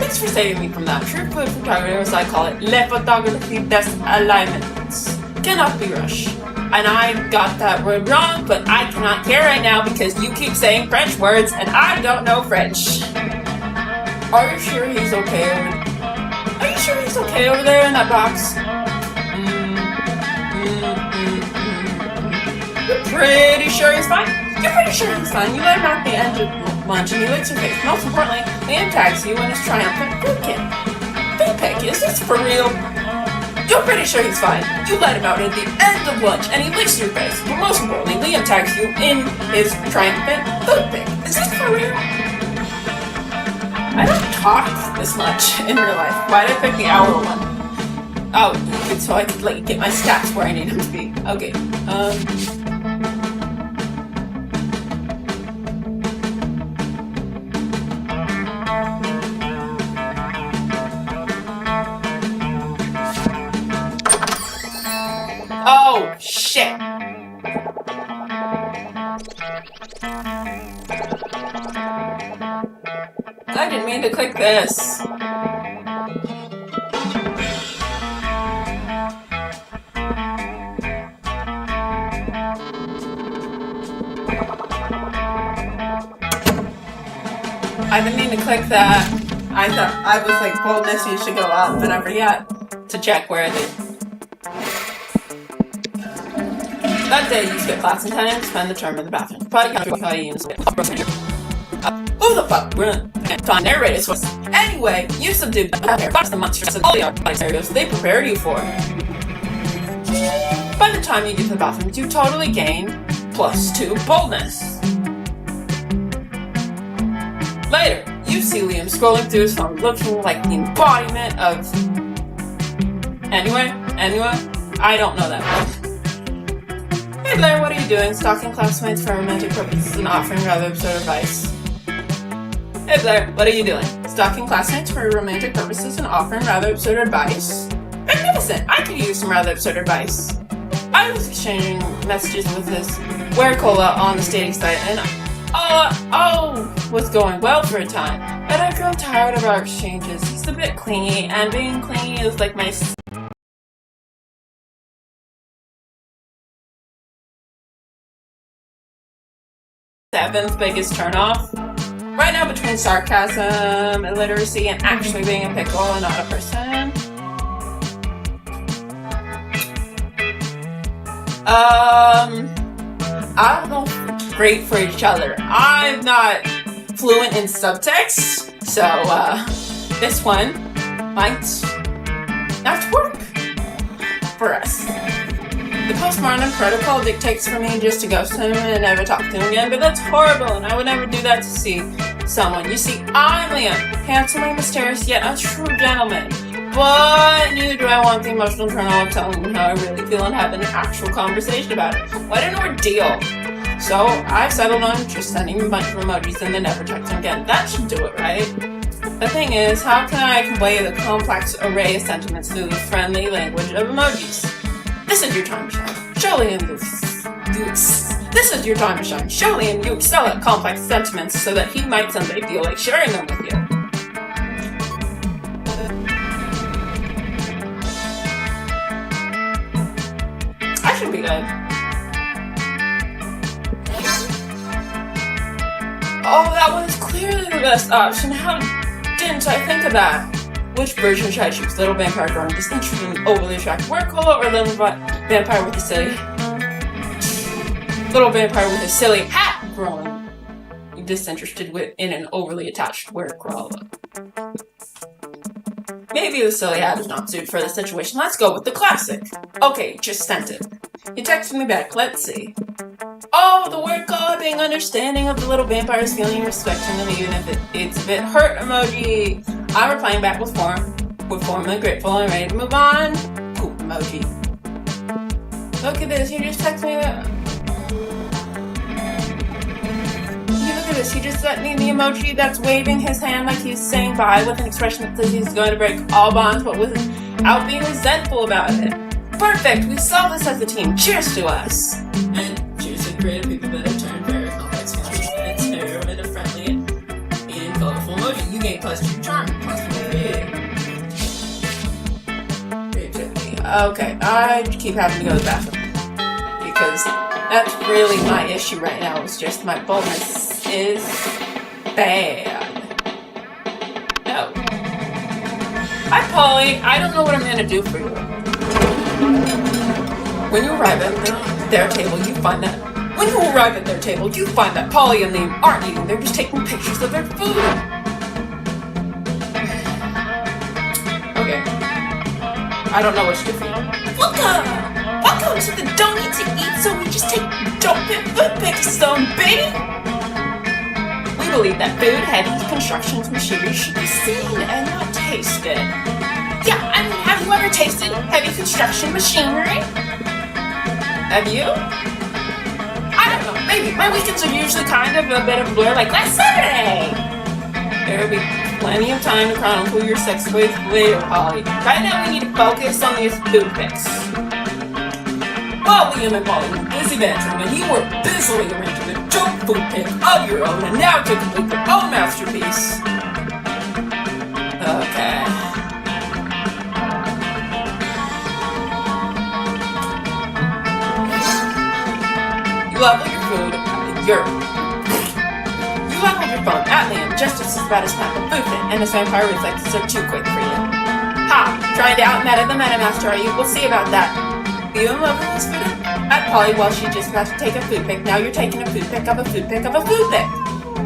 Thanks for saving me from that. True photography, as I call it, le photography des alignments. Cannot be rushed. And I got that word wrong, but I cannot care right now because you keep saying French words and I don't know French. Are you sure he's okay over there in that box? You're pretty sure he's fine? You're pretty sure he's fine. You let him out at the end of lunch and he licks your face. Most importantly, Liam tags you in his triumphant food kit. Pick, is this for real? You're pretty sure he's fine. You let him out at the end of lunch and he licks your face. But most importantly, Liam tags you in his triumphant food pick. Is this for real? I don't talk this much in real life. Why did I pick the hour one? Oh, so I could like get my stats where I need them to be. Okay. Oh, shit. I didn't mean to click this. I didn't mean to click that. I thought I was like, boldness, you should go up, and I forgot to check where I did. That day, you skip class intending to spend the term in the bathroom. But you who the fuck? We're not narrated source. Anyway, you subdued the monsters of all the other scenarios they prepared you for. By the time you get to the bathroom, you totally gain +2 boldness. Later, you see Liam scrolling through his phone, looking like the embodiment of... Anyway, I don't know that one. Hey Blair, what are you doing? Stalking classmates for romantic purposes and offering rather absurd advice. Hey Blair, what are you doing? Stalking classmates for romantic purposes and offering rather absurd advice? Magnificent! I could use some rather absurd advice. I was exchanging messages with this Werecola on the dating site and was going well for a time. But I've grown tired of our exchanges. He's a bit clingy, and being clingy is like my 7th biggest turnoff. Right now, between sarcasm, illiteracy, and actually being a pickle and not a person. I don't know. Great for each other. I'm not fluent in subtext, so this one might not work for us. The postmortem protocol dictates for me just to ghost him and never talk to him again, but that's horrible, and I would never do that to see someone. You see, I'm Liam, handsomely mysterious yet a true gentleman. But neither do I want the emotional turnoff of telling him how I really feel and having an actual conversation about it. What an ordeal. So I've settled on just sending him a bunch of emojis and then never text him again. That should do it, right? The thing is, how can I convey the complex array of sentiments through the friendly language of emojis? This is your time to shine. Show Liam This is your time to shine. Show Liam you excel at complex sentiments so that he might someday feel like sharing them with you. I should be good. Oh, that one's clearly the best option. How didn't I think of that? Which version should I choose? Little vampire growing disinterested and overly attractive Werecola, or little vampire with a silly... Little vampire with a silly hat growing disinterested in an overly attached Werecola? Maybe the silly hat is not suited for the situation. Let's go with the classic. Okay, just sent it. He texted me back. Let's see. Oh, the Werecola being understanding of the little vampire's feeling and respecting them even if it's a bit hurt emoji. I'm replying back with formally grateful and ready to move on. Cool emoji. Look at this, he just texted me that. Look at this, he just sent me the emoji that's waving his hand like he's saying bye with an expression that says he's going to break all bonds but without being resentful about it. Perfect, we solved this as a team. Cheers to us. And cheers to creative people that have turned very complex features and experiment of friendly and colorful emoji. You gain +2 charm, creativity. Okay, I keep having to go to the bathroom because that's really my issue right now. It's just my boldness is bad. No. Hi, Polly. I don't know what I'm gonna do for you. When you arrive at the their table, you find that when you arrive at their table, you find that Polly and Liam aren't eating, they're just taking pictures of their food. Okay. I don't know what to do for you. Welcome to the don't need to eat, so we just take don't pick food pick stone, baby! We believe that food, heavy construction machinery should be seen and not tasted. Yeah, I mean, have you ever tasted heavy construction machinery? Have you? I don't know, maybe. My weekends are usually kind of a bit of a blur, like last Saturday! There will be plenty of time to chronicle your sex ways later, Polly. Right now we need to focus on these food picks. While Liam and Polly were busy bantering, and you were busily arranging a joke food pick of your own, and now to complete your own masterpiece. Okay. You level your food, You level your phone at Liam just as he's about to snap a food pick, and his vampire reflexes are too quick for you. Ha! Trying to out-meta the MetaMaster, are you? We'll see about that. Liam leveled his food at Polly while she just got to take a food pick. Now you're taking a food pick of a food pick of a food pick.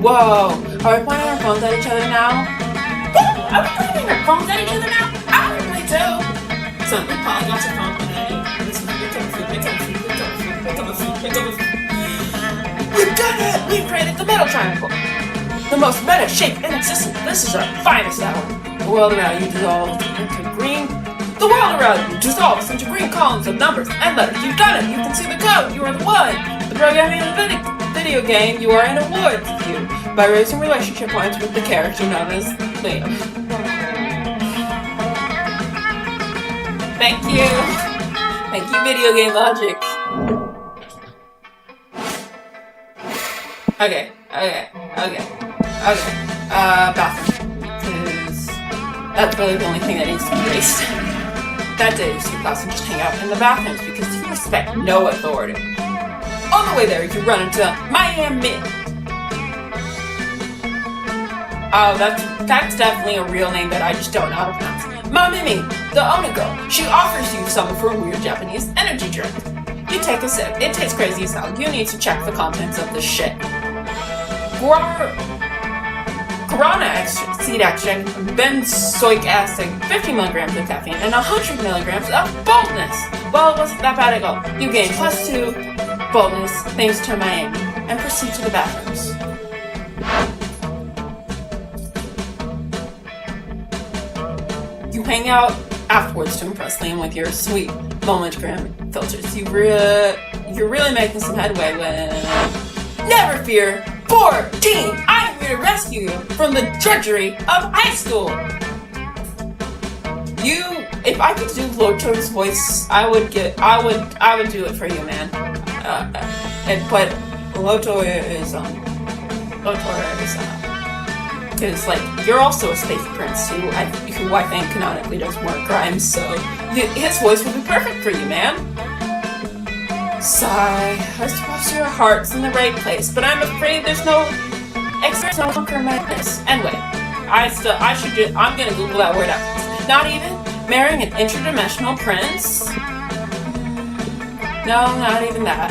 Whoa! Are we pointing our phones at each other now? Woo! Are we pointing our phones at each other now? I want to play too! Suddenly Polly got her phone and this food pick of a food pick of a food pick of a food pick of a food pick of a food. We've done it! We've created the metal triangle! The most meta shape in existence. This is our finest hour. The world around you dissolves into green. The world around you dissolves into green columns of numbers and letters. You've done it! You can see the code! You are the one! The programming of the video game, you are an award to you by raising relationship points with the character known as Liam. Thank you! Thank you, Video Game Logic. Okay. Bathroom. Because that's really the only thing that needs to be erased. That day, you see class and just hang out in the bathrooms because you respect no authority. On the way there, you run into MKIII. Oh, that's definitely a real name that I just don't know how to pronounce. MKIII, the Oni girl. She offers you some of her weird Japanese energy drink. You take a sip. It tastes crazy as hell. You need to check the contents of this shit. Guarana seed extract, benzoic acid, 50 milligrams of caffeine, and 100 milligrams of boldness. Well, it wasn't that bad at all. You gain +2 boldness thanks to Miami, and proceed to the bathrooms. You hang out afterwards to impress Liam with your sweet momentgram filters. You're really making some headway when... Never fear! 14! I'm here to rescue you from the drudgery of high school! If I could do Loto's voice, I would do it for you, man. But Lotor is because like you're also a space prince who I think canonically does more crimes, so his voice would be perfect for you, man. Sigh. I suppose your heart's in the right place, but I'm afraid there's no longer madness. Anyway, I'm gonna Google that word after this. Not even marrying an interdimensional prince? No, not even that.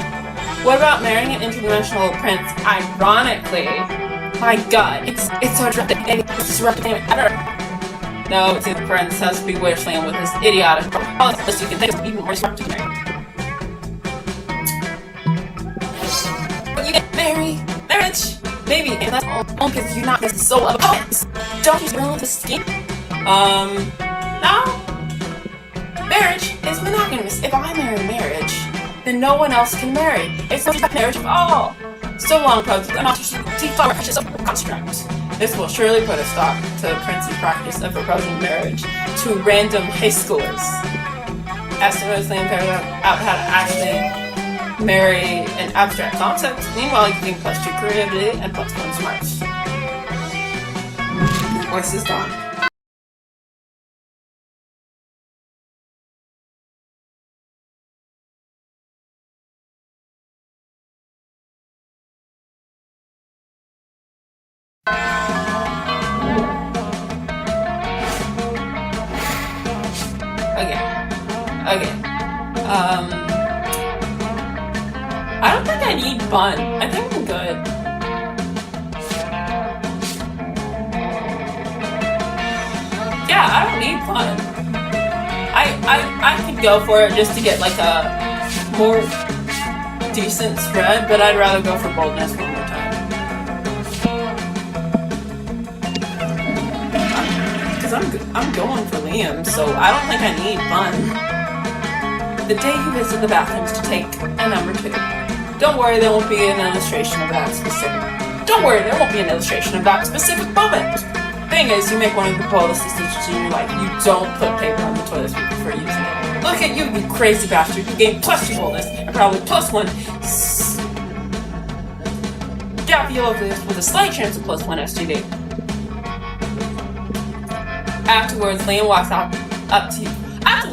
What about marrying an interdimensional prince ironically? My god, it's so disruptive. No, see, the prince has to be Wishland with his idiotic policies. You can think of even more disruptive. But you get marriage, maybe, and that's all because you're not just so opposed. Don't you really the scheme? No. Marriage is monogamous. If I marry marriage, then no one else can marry. It's not marriage at all. So long, pubs, and I'll just precious of construct. This will surely put a stop to the princely practice of proposing marriage to random high schoolers. As soon as they figure out how to actually marry an abstract concept, meanwhile you gain +2 creativity and +1 smarts. Your voice is gone. Okay. fun. I think I'm good. Yeah, I don't need fun. I could go for it just to get like a more decent spread, but I'd rather go for boldness one more time. Because I'm going for Liam, so I don't think I need fun. The day you visit the bathrooms to take a number 2. Don't worry, there won't be an illustration of that specific. Don't worry, there won't be an illustration of that specific moment. Thing is, you make one of the boldest decisions in your life. You don't put paper on the toilet seat before using it. Look at you, you crazy bastard. You gained +2 boldness and probably +1. Gap you over this with a slight chance of +1 STD. Afterwards, Liam walks up to you.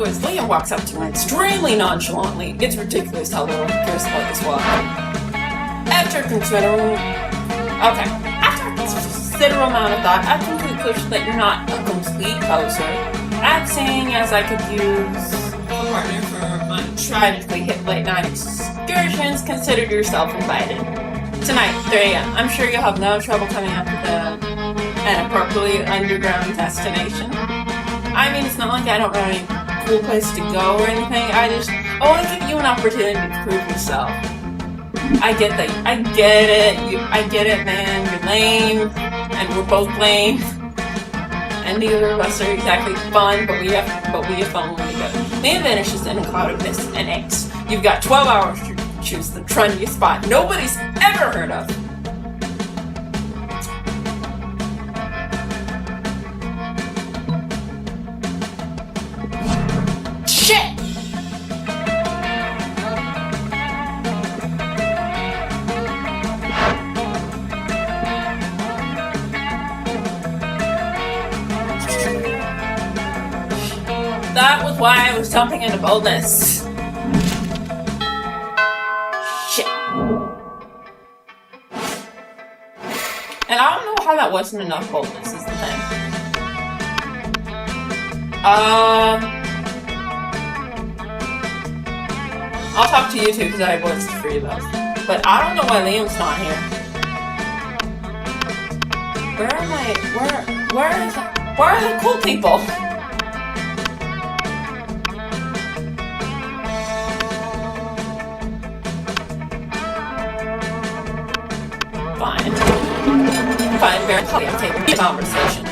Liam walks up to you extremely nonchalantly. It's ridiculous how little he cares about this walk. After a considerable amount of thought, I've come to the conclusion that you're not a complete poser. I'm saying as I could use a partner for my tragically hit late night excursions, consider yourself invited. Tonight, 3 a.m. I'm sure you'll have no trouble coming up with an appropriately underground destination. I mean, it's not like I don't know any cool place to go or anything. I want to give you an opportunity to prove yourself. I get that. I get it, man. You're lame, and we're both lame, and neither of us are exactly fun. But we have fun when we go. Liam vanishes in a cloud of mist and eggs. You've got 12 hours to choose the trendiest spot nobody's ever heard of. Shit! That was why I was jumping into boldness. Shit. And I don't know how that wasn't enough boldness is the thing. I'll talk to you two because I have voiced 3 of those. But I don't know why Liam's not here. Where are the cool people? Fine, very clear. Take the conversation.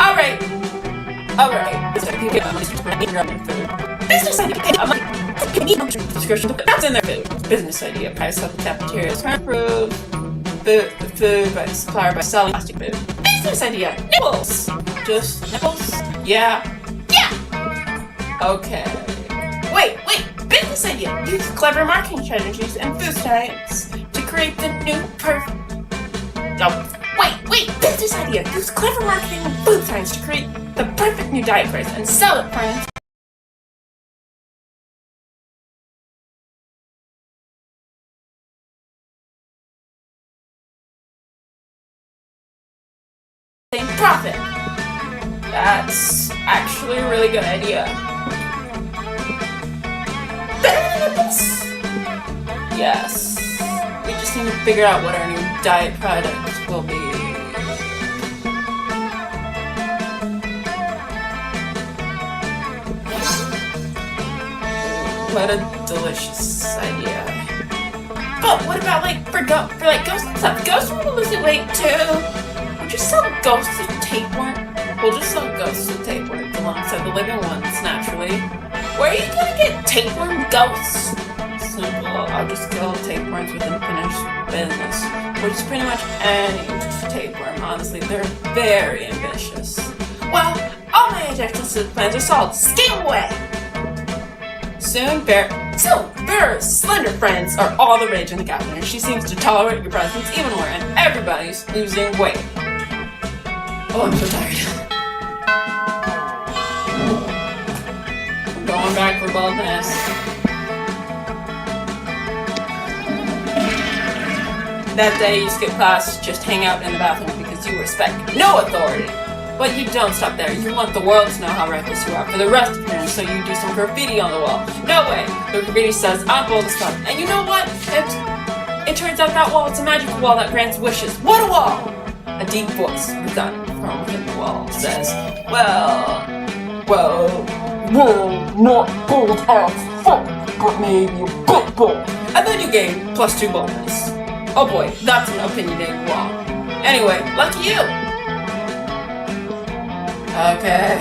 Alright. Business idea. Description. That's in their food. Business idea. Price of the cafeteria. Improve. Food by supplier by selling plastic food. Business idea. Nipples. Just nipples. Yeah. Okay. Wait. Business idea. Use clever marketing strategies and food science to create the new perfect. Oh. Wait, business idea. Use clever marketing and food science to create the perfect new diet price and sell it for an insane profit. That's actually a really good idea. Better than nipples? Yes. We just need to figure out what our new diet product will be. What a delicious idea. But what about for ghosts and stuff? Ghosts will lose their weight too. We'll just sell ghosts of tapeworm. We'll just sell ghosts of tapeworm alongside the living ones, naturally. Where are you gonna get tapeworm ghosts? Simple. I'll just kill tapeworms with unfinished business. Which is pretty much any tapeworm. Honestly, they're very ambitious. Well, all my objectives plans are solved. Scale away! Soon, Vera's slender friends are all the rage in the cabinet. She seems to tolerate your presence even more, and everybody's losing weight. Oh, I'm so tired. I'm going back for boldness. That day you skip class, just hang out in the bathroom because you respect no authority. But you don't stop there. You want the world to know how reckless you are for the rest of your so you do some graffiti on the wall. No way. The graffiti says, I'm bold as fuck. And you know what? It turns out that wall is a magical wall that grants wishes. What a wall! A deep voice resounding from within the wall says, well, not gold as fuck, but maybe a bit gold. And then you gain +2 bonus. Oh boy, that's an opinionated wall. Anyway, lucky you! Okay.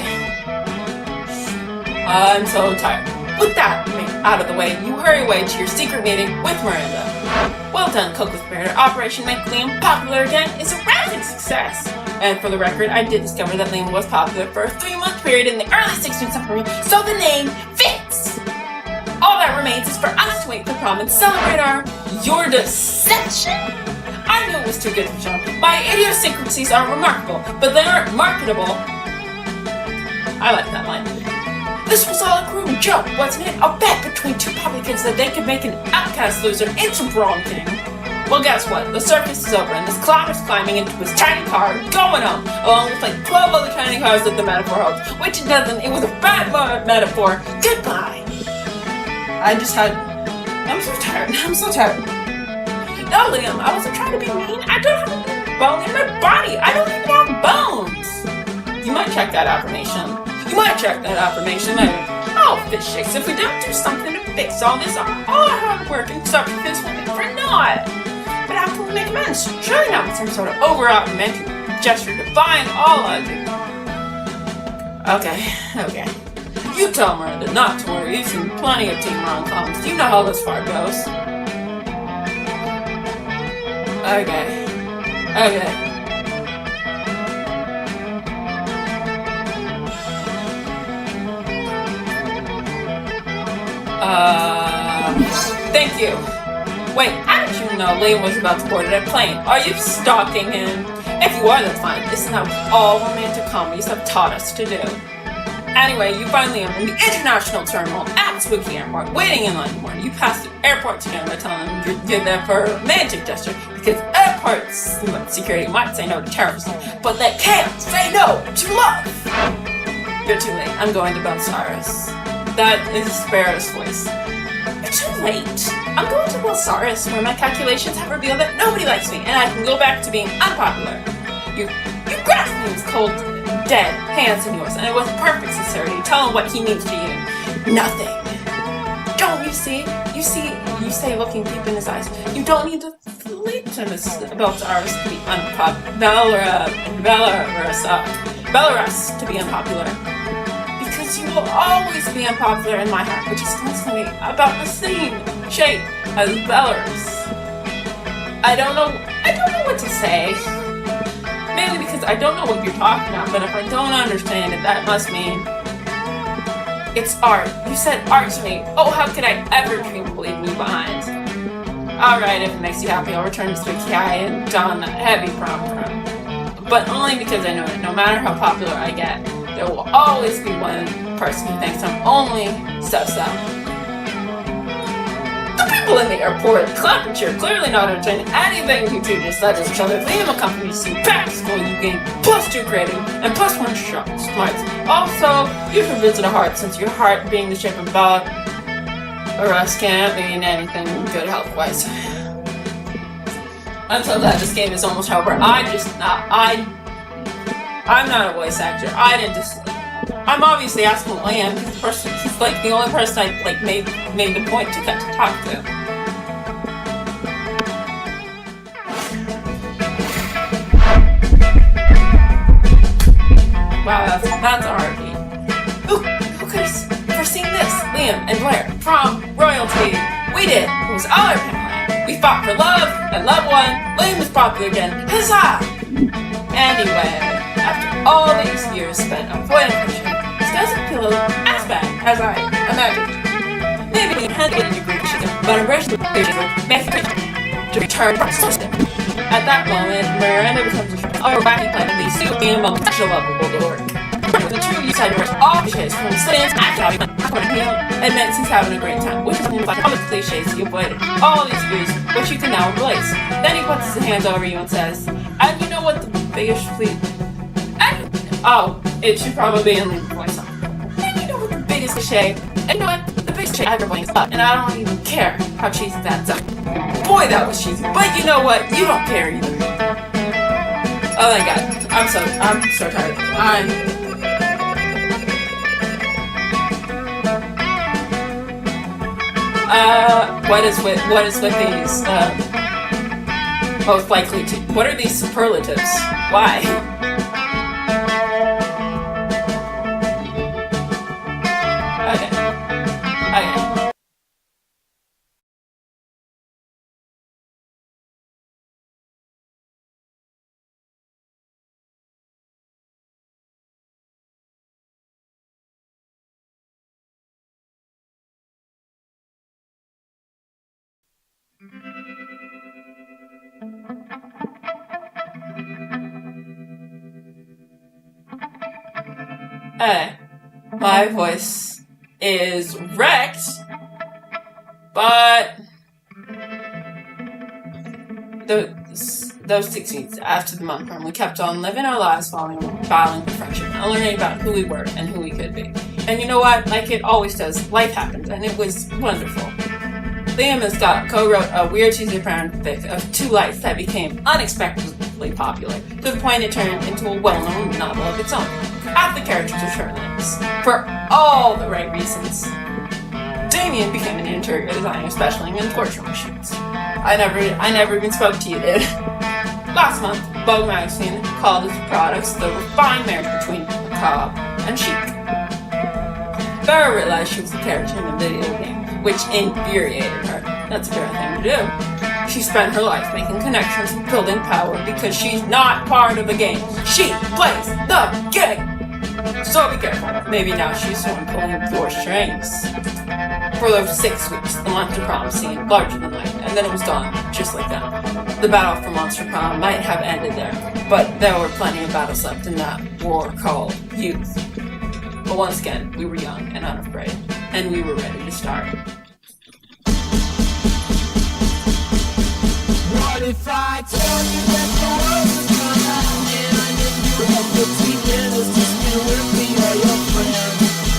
I'm so tired. With that out of the way, you hurry away to your secret meeting with Miranda. Well done, Co-Conspirator. Operation Make Liam Popular Again is a rousing success. And for the record, I did discover that Liam was popular for a 3-month period in the early 16th century, so the name fits! All that remains is for us to wait for prom and celebrate your deception! I knew it was too good for John. My idiosyncrasies are remarkable, but they aren't marketable. I like that line. This was all a groomed joke, wasn't it? A bet between two publicans that they could make an outcast loser into prom king. Well, guess what? The circus is over, and this clown is climbing into his tiny car, going home, along with like 12 other tiny cars that the metaphor holds. Which it doesn't. It was a bad metaphor. Goodbye. I'm so tired. I'm so tired. No, Liam, I wasn't trying to be mean. I don't have a bone in my body. I don't even have bones. You might check that affirmation. Later. Oh, fish shakes. If we don't do something to fix all this, all our hard work and sacrifice will be for naught. But how can we make amends? Surely not with some sort of overwrought romantic gesture defying all logic. Okay. You tell Miranda not to worry. You've seen plenty of teen rom-coms. You know how this part goes. Okay. Thank you. Wait, how did you know Liam was about to board a plane? Are you stalking him? If you are, that's fine. This is how all romantic comedies have taught us to do. Anyway, you find Liam in the international terminal at Spooky Airport, waiting in line morning. You pass the airport security by telling him you're there for a romantic gesture, because airport security might say no to terrorism, but they can't say no to love. You're too late. I'm going to Belsaris. That is Sparrow's voice. You're too late. I'm going to Belsaris, where my calculations have revealed that nobody likes me, and I can go back to being unpopular. You grasp Liam's cold, dead hands in yours, and it was perfect sincerity. Tell him what he means to you. Nothing. Don't you see? You say, looking deep in his eyes, you don't need to leap to Belsaris to be unpopular. Belarus to be unpopular. Because you will always be unpopular in my heart, which is constantly about the same shape as Belarus. I don't know what to say. Mainly because I don't know what you're talking about, but if I don't understand it, that must mean it's art. You said art to me. Oh, how could I ever dreamably leave you behind? Alright, if it makes you happy, I'll return to MKII and don a heavy prom. But only because I know that no matter how popular I get, there will always be one person who thinks I'm only so-so. The people in the airport clap and cheer, clearly not entertaining anything you two just said to each other. Liam accompanies you back to school. You gain +2 grading and +1 smarts. Also, you should visit a heart, since your heart being the shape of Belarus can't mean anything good health-wise. I'm so glad this game is almost over. I'm not a voice actor. I'm obviously asking Liam, because he's like the only person I made the point to get to talk to. Wow, that's a heartbeat. Who could have foreseen this? Liam and Blair, prom, royalty. We did. It was all our plan. We fought for love, and love won. Liam is popular again. Huzzah! Anyway, after all these years spent avoiding friendship, this doesn't feel as bad as I imagined. Maybe we had a degree, but a racial vision would make it to return from something. At that moment, Miranda becomes a wacky plan that leads to being a sexual lovable Lord. The two of you side all cliches from slams and admits he's having a great time, which is like all the cliches he avoided all these years, which you can now replace. Then he puts his hands over you and says, and you know what the biggest it should probably be in the voice on. And you know what the biggest cliche, and you know what the biggest I have wings up, and I don't even care how cheesy that's up. Boy, that was cheesy. But you know what? You don't care either. Oh my god. I'm so tired. What is with these, most likely to, what are these superlatives? Why? Okay. My voice is wrecked, but those 6 weeks after the month run, we kept on living our lives, battling with friendship, and learning about who we were and who we could be. And you know what? Like it always does, life happened, and it was wonderful. Liam and Scott co-wrote a weird cheesy fanfic of two lights that became unexpectedly popular, to the point it turned into a well-known novel of its own. Half the characters are short names, for all the right reasons. Damien became an interior designer specializing in torture machines. I never even spoke to you, did. Last month, Vogue magazine called its products the refined marriage between macabre and chic. Vera realized she was a character in a video game, which infuriated her. That's a fair thing to do. She spent her life making connections and building power because she's not part of the game. She plays the game! So be careful. Maybe now she's the one pulling your strings. For those 6 weeks, the Monster Prom seemed larger than life, and then it was gone, just like that. The battle for Monster Prom might have ended there, but there were plenty of battles left in that war called youth. But once again, we were young and unafraid, and we were ready to start. What if I told you that the world was gonna end, and you had 15 minutes to spend with me or your friend?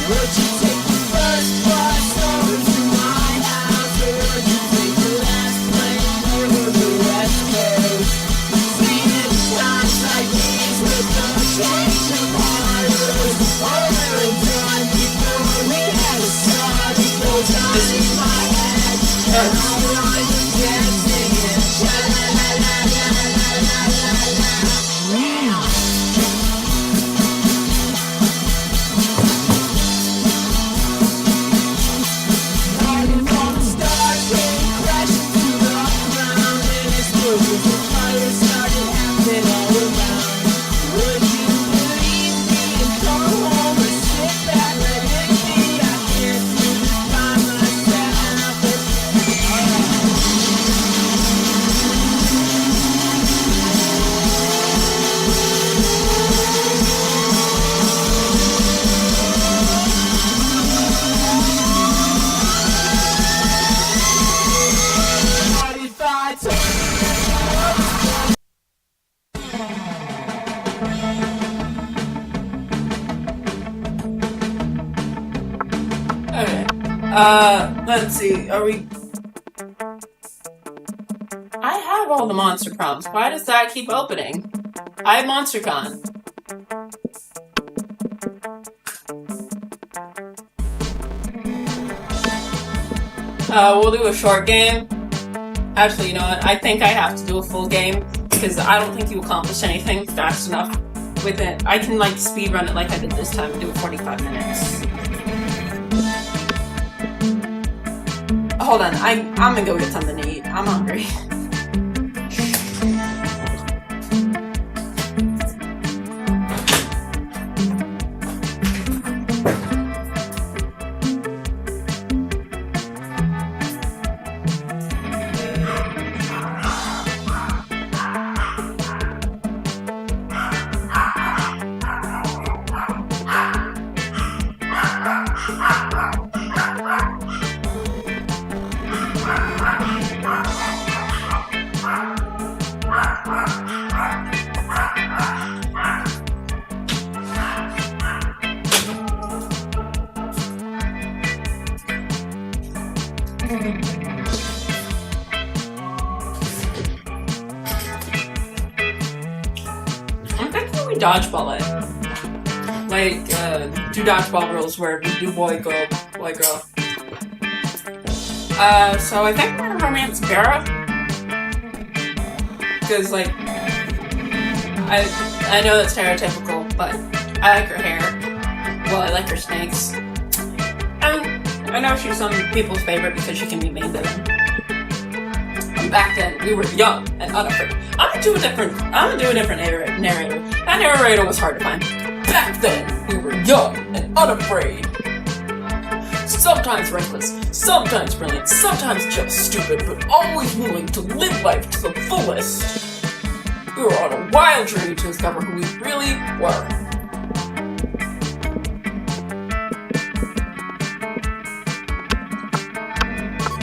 Would you take the first bus over to my house, or would you take the last plane over the West Coast? Sweet times like these with the change of heart, it was over and done before we had a start. It goes on in my head, and all I was dancing and Let's see, are we... I have all the Monster Proms. Why does that keep opening? I have MonsterCon. We'll do a short game. Actually, you know what? I think I have to do a full game, because I don't think you accomplish anything fast enough with it. I can, like, speed run it like I did this time and do it 45 minutes. Hold on, I'm gonna go get something to eat. I'm hungry. we dodgeball it? Like, do dodgeball rules where we do boy, girl, boy, girl. So I think I'm gonna romance Vera. Because, like, I know that's stereotypical, but I like her hair. Well, I like her snakes. I know she's some people's favorite because she can be mean to them. Back then, we were young and unafraid. I'm gonna do a different narrator. That narrator was hard to find. Back then, we were young and unafraid. Sometimes reckless, sometimes brilliant, sometimes just stupid, but always willing to live life to the fullest. We were on a wild journey to discover who we really were.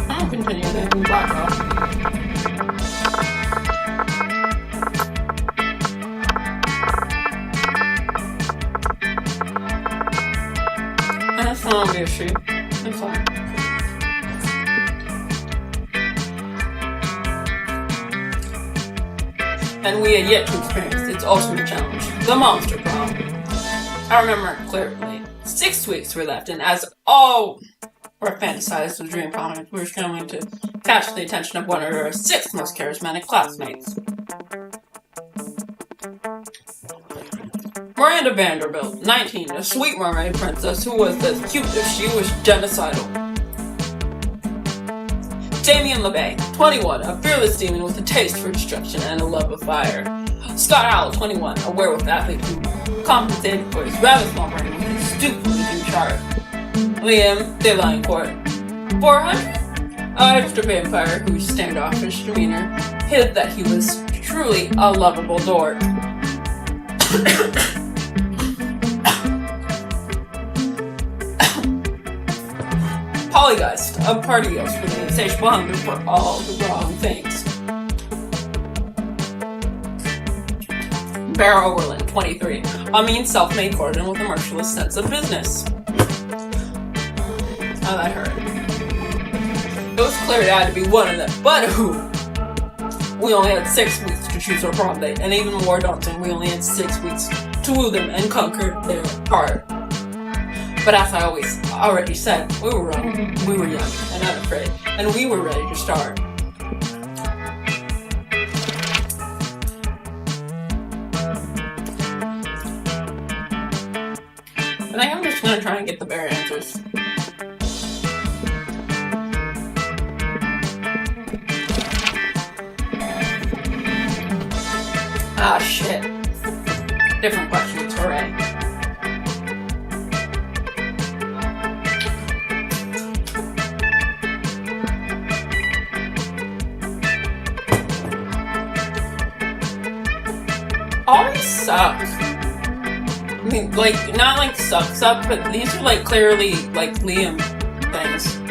I'll continue then Black Rock. That's not an issue. That's fine. And we had yet to experience its ultimate challenge, the monster prom. I remember it clearly. 6 weeks were left, and as all were fantasized with dream prominence, we were going to catch the attention of one of our 6 most charismatic classmates. Miranda Vanderbilt, 19, a sweet mermaid princess who was as cute as she was genocidal. Damien LeBay, 21, a fearless demon with a taste for destruction and a love of fire. Scott Howell, 21, a werewolf athlete who compensated for his rather small brain with his stupidly huge heart. Liam De Linecourt, 400, an extra vampire whose standoffish demeanor hid that he was truly a lovable dork. Polygeist, a party ghost with an insatiable hunger for all the wrong things. Bear Overland, 23, a mean self-made Gordon with a merciless sense of business. Oh, that hurt. It was clear it had to be one of them, but who? We only had 6 weeks to choose our prom date, and even more daunting, we only had 6 weeks to woo them and conquer their heart. But as I already said, we were young and unafraid, and we were ready to start. I think I'm just gonna try and get the bear answers. Ah, shit. Different questions, hooray. Always suck. I mean, like, not like sucks up, but these are like clearly like Liam things.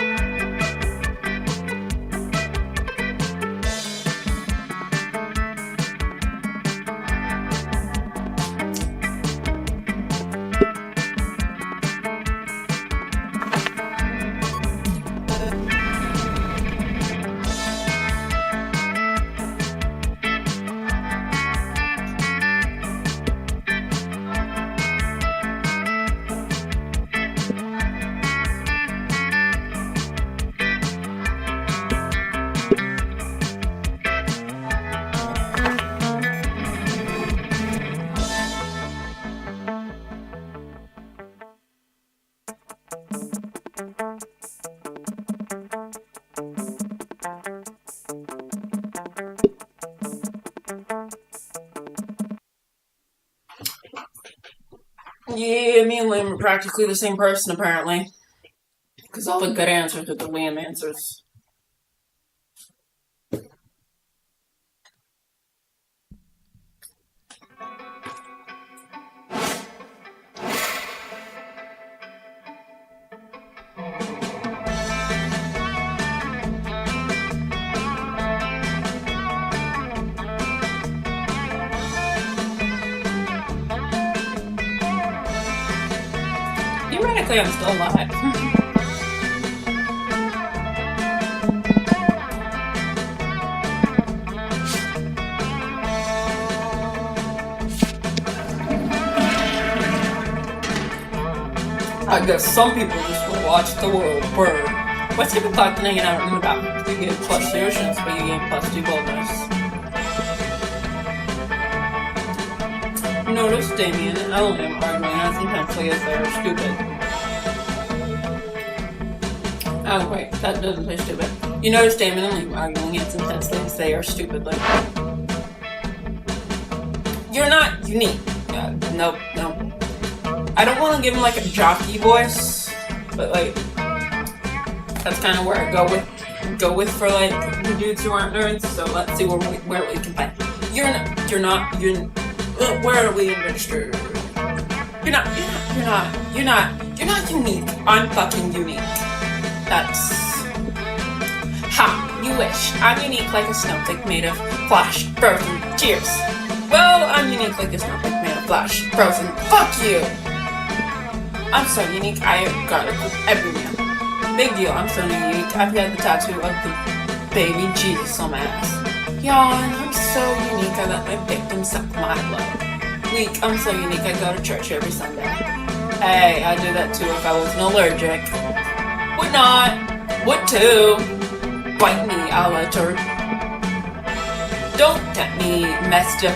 Yeah, me and Liam are practically the same person, apparently. Because all the good answers are the Liam answers. Theoretically, I'm still alive. I guess some people just will watch the world burn. What's keeping clocked and hanging out in the back? You gain plus solutions, but you gain plus 2 bonus. Notice Damien and Ellen arguing as intensely as they are stupid. Oh wait, that doesn't say stupid. You notice Damien and Liam arguing as intensely as they are stupid. Like, you're not unique. Nope. I don't want to give him like a jockey voice, but like that's kind of where I go with for like the dudes who aren't nerds. So let's see where we can play. Where are we registered? You're not unique. I'm fucking unique. That's ha. You wish. I'm unique like a snowflake made of flash frozen tears. Well, I'm unique like a snowflake made of flash frozen. Fuck you. I'm so unique. I have garlic with every meal. Big deal. I'm so unique. I've got the tattoo of the baby Jesus on my ass. Yawn. I'm so unique. I let my victim suck my blood. Weak. I'm so unique. I go to church every Sunday. Hey, I'd do that too if I wasn't allergic. Would not. Would too. Bite me, alligator. Don't get me messed up.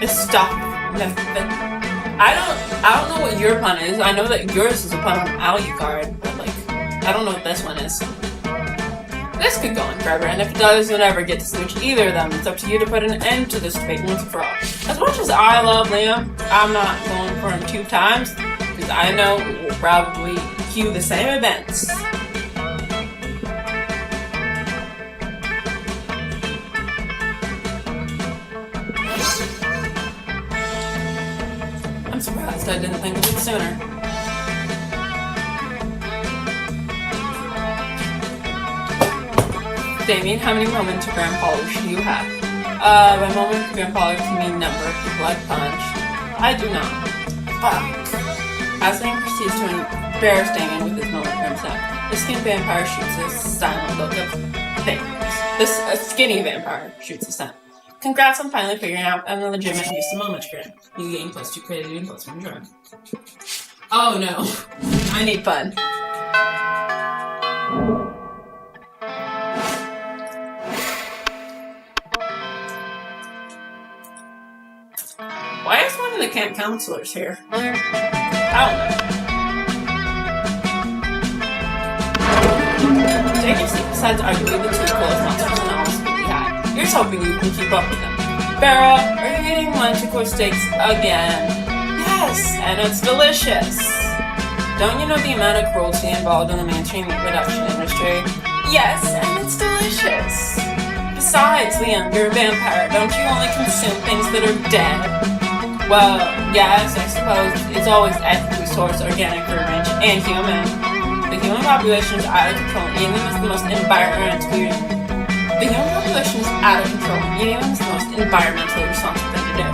Stop. I don't know what your pun is. I know that yours is a pun on Alucard, but like, I don't know what this one is. This could go on forever, and if it does, you'll never get to switch either of them. It's up to you to put an end to this debate once and for all. As much as I love Liam, I'm not going for him 2 times, because I know we will probably cue the same events. I'm surprised I didn't think of it sooner. Damien, how many Momentogram followers do you have? By Momentogram followers, you mean number of people I punch. I do not. Fuck. As Liam proceeds to embarrass Damien with his Momentogram set, the skinny vampire shoots a silent look of things. A skinny vampire shoots a scent. Congrats on finally figuring out a legitimate use of Momentogram. You gain plus 2 creativity and plus 1 drug. Oh no. I need fun. Why is one of the camp counselors here? I don't know. Take your seat. Besides arguing the 2 coolest monsters in all of MKII. Here's hoping you can keep up with them. Barra, are you eating Manticore steaks again? Yes, and it's delicious. Don't you know the amount of cruelty involved in the mainstream meat reduction industry? Yes, and it's delicious. Besides, Liam, you're a vampire. Don't you only consume things that are dead? Well, yes, I suppose it's always ethically sourced, organic, free range, and human. The human population is out of control, and eating them is the most environmentally responsible thing to do.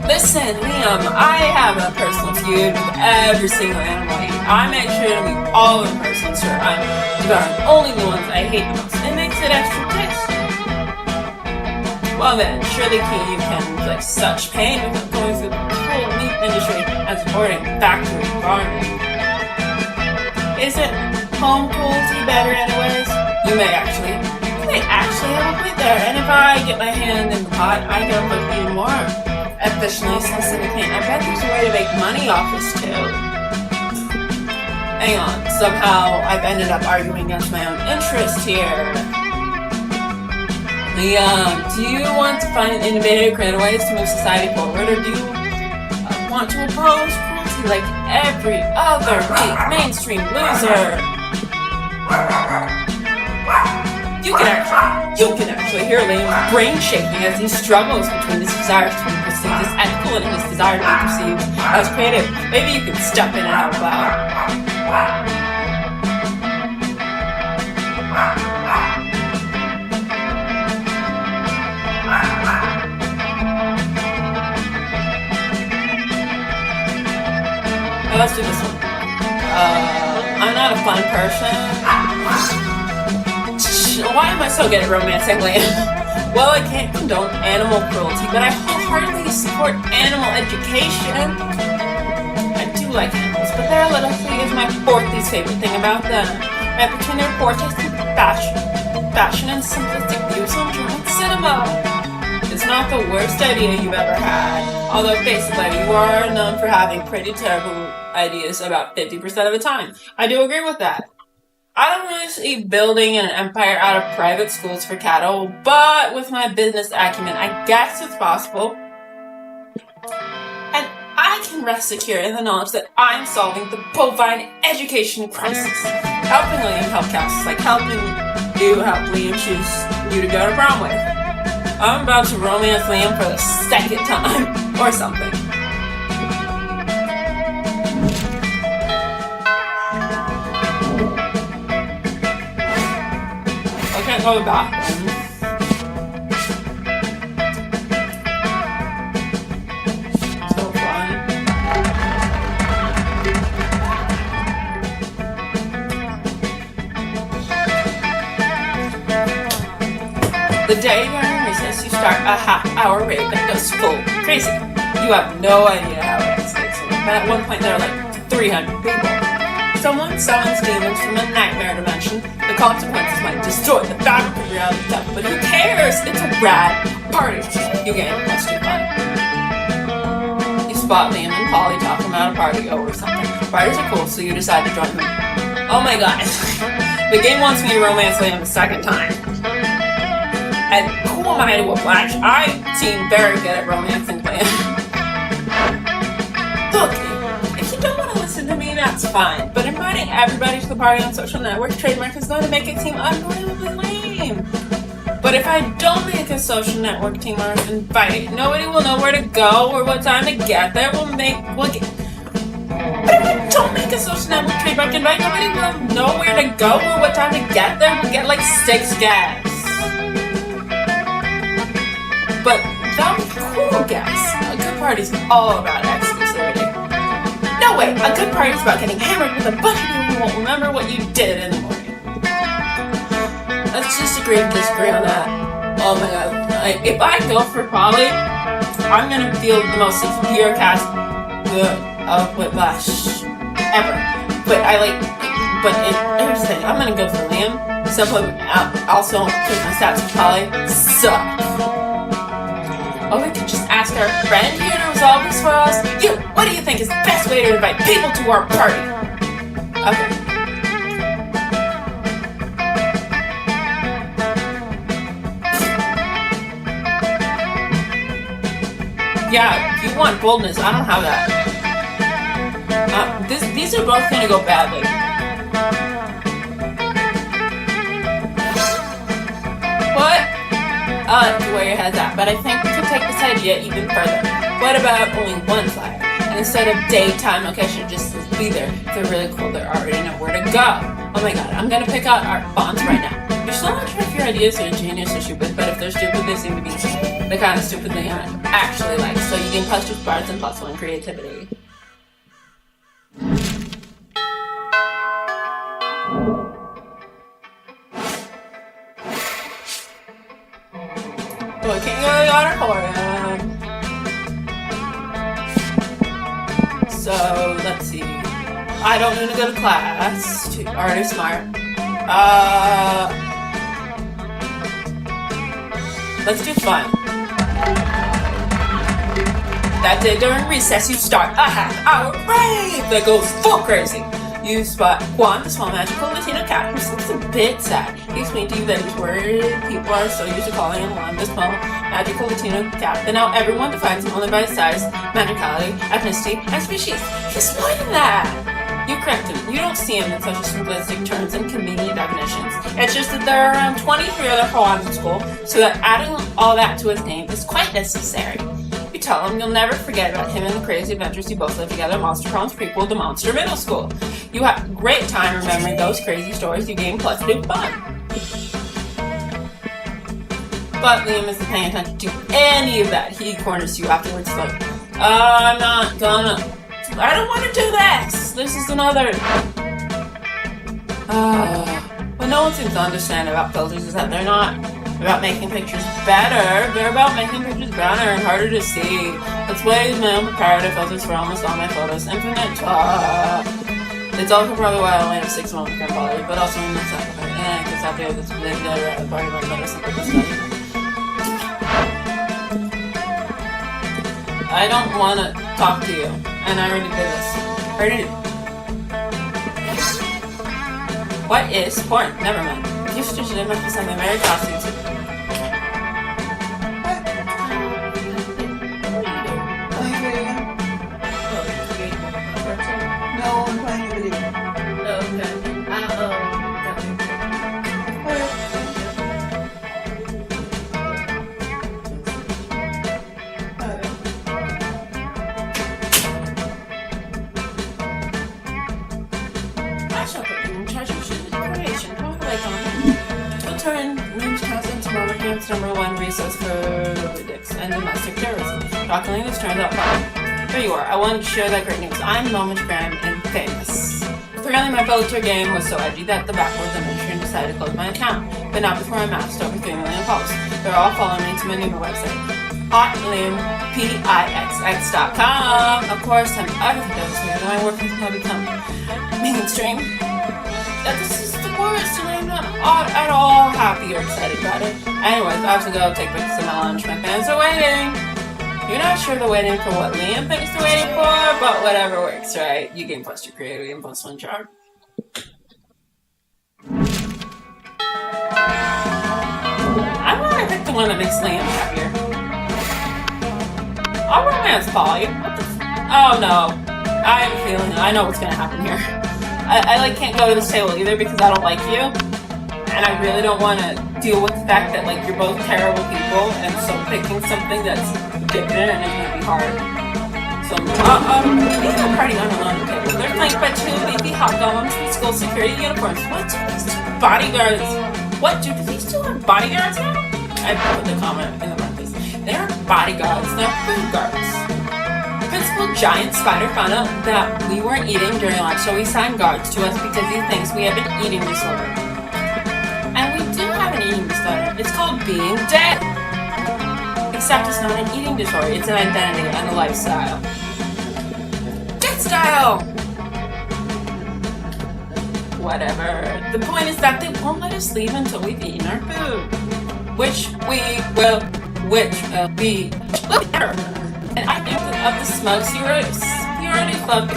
Listen, Liam, I have a personal feud with every single animal I eat. I make sure to leave all of them personally, sir. I'm devouring only the ones I hate the most. It makes it extra tasty. Well then, surely you can inflict such pain without going through the whole meat industry and supporting factory farming. Isn't home cruelty better anyways? You may actually have a point there, and if I get my hand in the pot, I can put even more efficiently specific paint. I bet there's a way to make money off this too. Hang on, somehow I've ended up arguing against my own interest here. Liam, do you want to find innovative, creative ways to move society forward, or do you want to oppose cruelty like every other weak mainstream loser? You can actually hear Liam's brain shaking as he struggles between his desire to be perceived as ethical and his desire to be perceived as creative. Maybe you could step in and help out. Let's do this one. I'm not a fun person. Why am I so good at romancing Liam? Well, I can't condone animal cruelty, but I wholeheartedly support animal education. like animals, but their literacy is my fourth least favorite thing about them. Right between their poor taste in fashion and simplistic views on German cinema. It's not the worst idea you've ever had, although basically you are known for having pretty terrible ideas about 50% of the time. I do agree with that. I don't really see building an empire out of private schools for cattle, but with my business acumen, I guess it's possible. And I can rest secure in the knowledge that I'm solving the bovine education crisis. Helping Liam help counts like helping you help Liam choose you to go to prom with. I'm about to romance Liam for the second time, or something. I can't go to the bathroom. So fun. The day during recess, you start a half-hour rave that goes full crazy. You have no idea how it escalates. But at one point, there are like 300 people. Someone summons demons from a nightmare dimension. The consequences might destroy the fabric of reality stuff, but who cares? It's a rad party. You gain +2 fun. You spot Liam and Polly talking about a party over something. Parties are cool, so you decide to join them. Oh my god. The game wants me to romance Liam a second time. And who am I to oblige? I seem very good at romancing Liam. Look, if you don't want to listen to me, that's fine. But inviting everybody to the party on social network trademark is going to make it seem unbelievably lame. But if I don't make a social network team or invite, nobody will know where to go or what time to get there. But if I don't make a social network trademark invite, nobody will know where to go or what time to get there. We'll get like 6 guests. But that would be cool, guys. A good party's all about exclusivity. No way, a good party's about getting hammered with a bunch of people who won't remember what you did in the morning. Let's just agree to disagree on that. Oh my god. If I go for Polly, I'm gonna feel the most severe cast of whiplash ever. But here's the thing, I'm gonna go for Liam. Simply, also, because my stats with Polly suck. Or we could just ask our friend here to resolve this for us. You, what do you think is the best way to invite people to our party? Okay. Yeah, if you want boldness, I don't have that. These are both gonna go badly. What? I like where your head's at, but I think we can take this idea even further. What about only one flyer? And instead of daytime location, just be there. If they're really cool, they already know where to go. Oh my god, I'm gonna pick out our fonts right now. You're still not sure if your ideas are genius or stupid, but if they're stupid, they seem to be the kind of stupid thing I actually like. So you gain +2 sparks and +1 creativity. Well, I can't go to the auditorium. So, let's see. I don't need to go to class. Already smart. Let's do fun. That day during recess, you start a half-hour rave that goes full crazy. You spot Juan, the small magical Latino cat, who seems a bit sad. He explained to you that he's worried people are so used to calling him Juan, the small magical Latino cat, that now everyone defines him only by his size, magicality, ethnicity, and species. He's more than that. You correct him. You don't see him in such simplistic terms and convenient definitions. It's just that there are around 23 other Juans in school, so that adding all that to his name is quite necessary. You tell him you'll never forget about him and the crazy adventures you both lived together, Monster Prom's prequel to Monster Middle School. You have a great time remembering those crazy stories. You gain +2 fun. But Liam isn't paying attention to any of that. He corners you afterwards like, I'm not gonna... I don't want to do this! This is another... What no one seems to understand about filters is that they're not about making pictures better. They're about making pictures better and harder to see. That's why I use my own comparative filters for almost all my photos. Infinite. It's also probably why I only have 6 moments per quality, but also in the second part. And I guess after this video, part of my better simple study. I don't want to talk to you, and I already did this. I already did. What is porn? Never mind. You should do it must be something very costly too. Playing a video game? No, I'm playing a video game. I shall put you in charge of creation. We'll turn Launchpad into Mothercamp's #1 resource for dicks and domestic terrorism. Shockingly, this turns out fine. Here you are. I wanted to share that great news. I'm Launchpad and famous. Apparently, my filter game was so edgy that the backwards administration decided to close my account, but not before I amassed over 3 million posts. They're all following me to my new website, MKIIX.com. Of course, I'm everything devastated, and my work has now become mainstream. This is the worst, and I'm not at all happy or excited about it. Anyways, I have to go take pictures of my lunch. My fans are waiting. You're not sure they're waiting for what Liam thinks they're waiting for, but whatever works, right? You can post your creative, you can post one jar. I'm gonna pick the one that makes Liam happier. I'll romance Polly. What the oh no. I have a feeling. I know what's gonna happen here. I like can't go to this table either because I don't like you. And I really don't want to deal with the fact that like you're both terrible people, and so picking something that's different is gonna be hard. So we have a party on the lunch table. They're flanked by 2 baby hot dogs with school security uniforms. What do these 2 bodyguards? What do these 2 have bodyguards now? I put the comment in the parentheses. They're bodyguards. They're food guards. Principal Giant Spider found out that we weren't eating during lunch, so he signed guards to us because he thinks we have an eating disorder. And we do have an eating disorder. It's called being dead. Except it's not an eating disorder, it's an identity and a lifestyle. Dead style! Whatever. The point is that they won't let us leave until we've eaten our food. Which will be better. And I think of the smokes you already clubbed.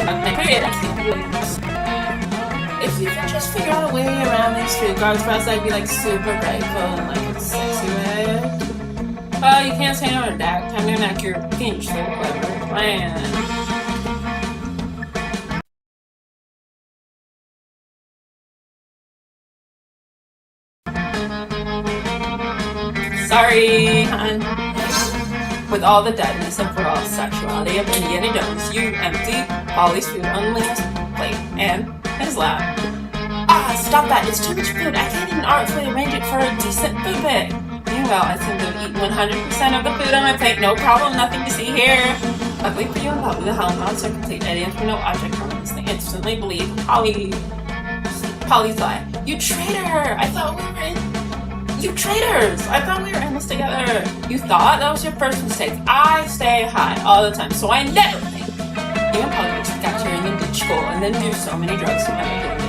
If you could just figure out a way around these food guards for us, I'd be like super grateful in like a sexy way. Oh, you can't say no to that. Time to enact your pinch so clever plan. Sorry, hon. With all the deadness of raw sexuality of Indiana Jones, you empty Polly's food on Liam's plate and his lap. Ah, stop that. It's too much food. I can't even artfully arrange it for a decent food bit. Meanwhile, I seem to have eaten 100% of the food on my plate. No problem, nothing to see here. Luckily for you and Polly, the Holocaust are complete idiots for no object permanence. They instantly believe Polly's lie. You traitor! I thought we were in... You traitors! I thought we were in this together. You thought? That was your first mistake. I stay high all the time, so I never think. You and Polly just got here in the ditch school and then do so many drugs to my little ditch.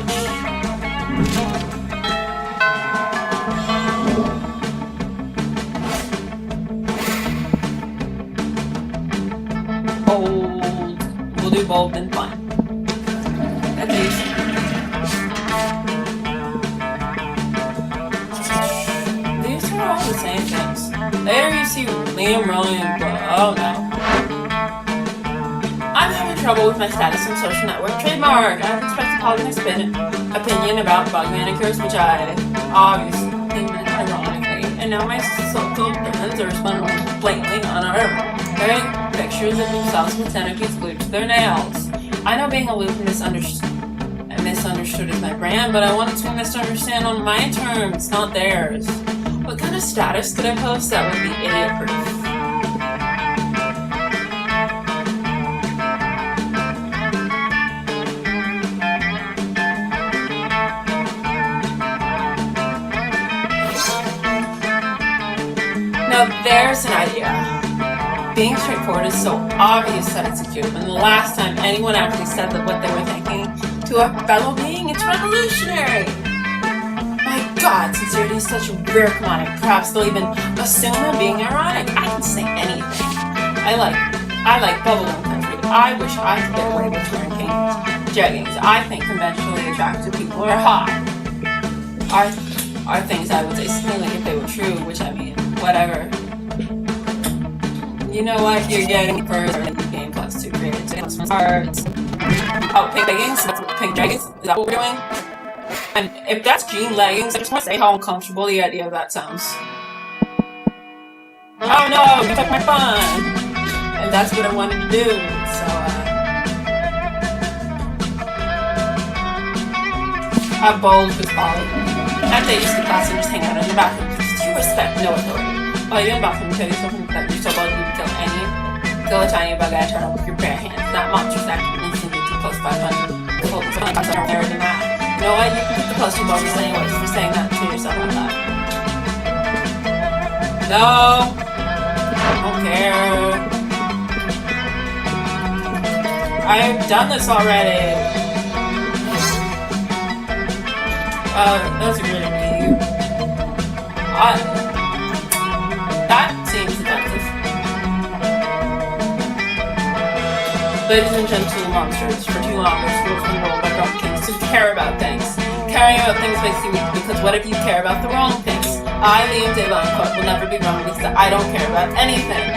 Bold. We'll do bold and fun. At least. These are all the same things. Later you see Liam rolling and oh no. I'm having trouble with my status on social network trademark. I've expressed a polygamous opinion about bug manicures, which I obviously meant ironically, and now my social friends are responding blatantly on our pictures of themselves with centipedes glued to their nails. I know being aloof and misunderstood is my brand, but I wanted to misunderstand on my terms, not theirs. What kind of status could I post that would be idiot-proof? being straightforward is so obvious that it's a cute. And the last time anyone actually said that what they were thinking to a fellow being, it's revolutionary. My God, sincerity is such a rare commodity. Perhaps they'll even assume I'm being ironic. I can say anything. I like bubblegum country. I wish I could get away with wearing pink jeggings. I think conventionally attractive people are hot. Are things I would say silly if they were true, which I mean, whatever. You know what? You're getting first game plus 2 grades. Cards. Oh, pink leggings? Pink jeggings? Is that what we're doing? And if that's jean leggings, I just want to say how uncomfortable the idea of that sounds. Oh no, you took my fun! And that's what I wanted to do, so I bowled with Polly. At the age of the class and just hang out in the bathroom because you respect no authority. While you're in the bathroom, tell yourself that you're so bug you can kill a tiny bug I turn up with your bare hands. That monster's acting instantly to plus 500. Hold this one, I'm better than that. You know what? You can get the plus 2 bonus anyways for saying that to yourself out loud. No! I don't care. I've done this already. That's really mean. That seems offensive. Ladies and gentlemen monsters, for too long this rules been rolled by drunk kings to care about things. Caring about things makes you weak, because what if you care about the wrong things? I, Liam Devon, will never be wrong because I don't care about anything.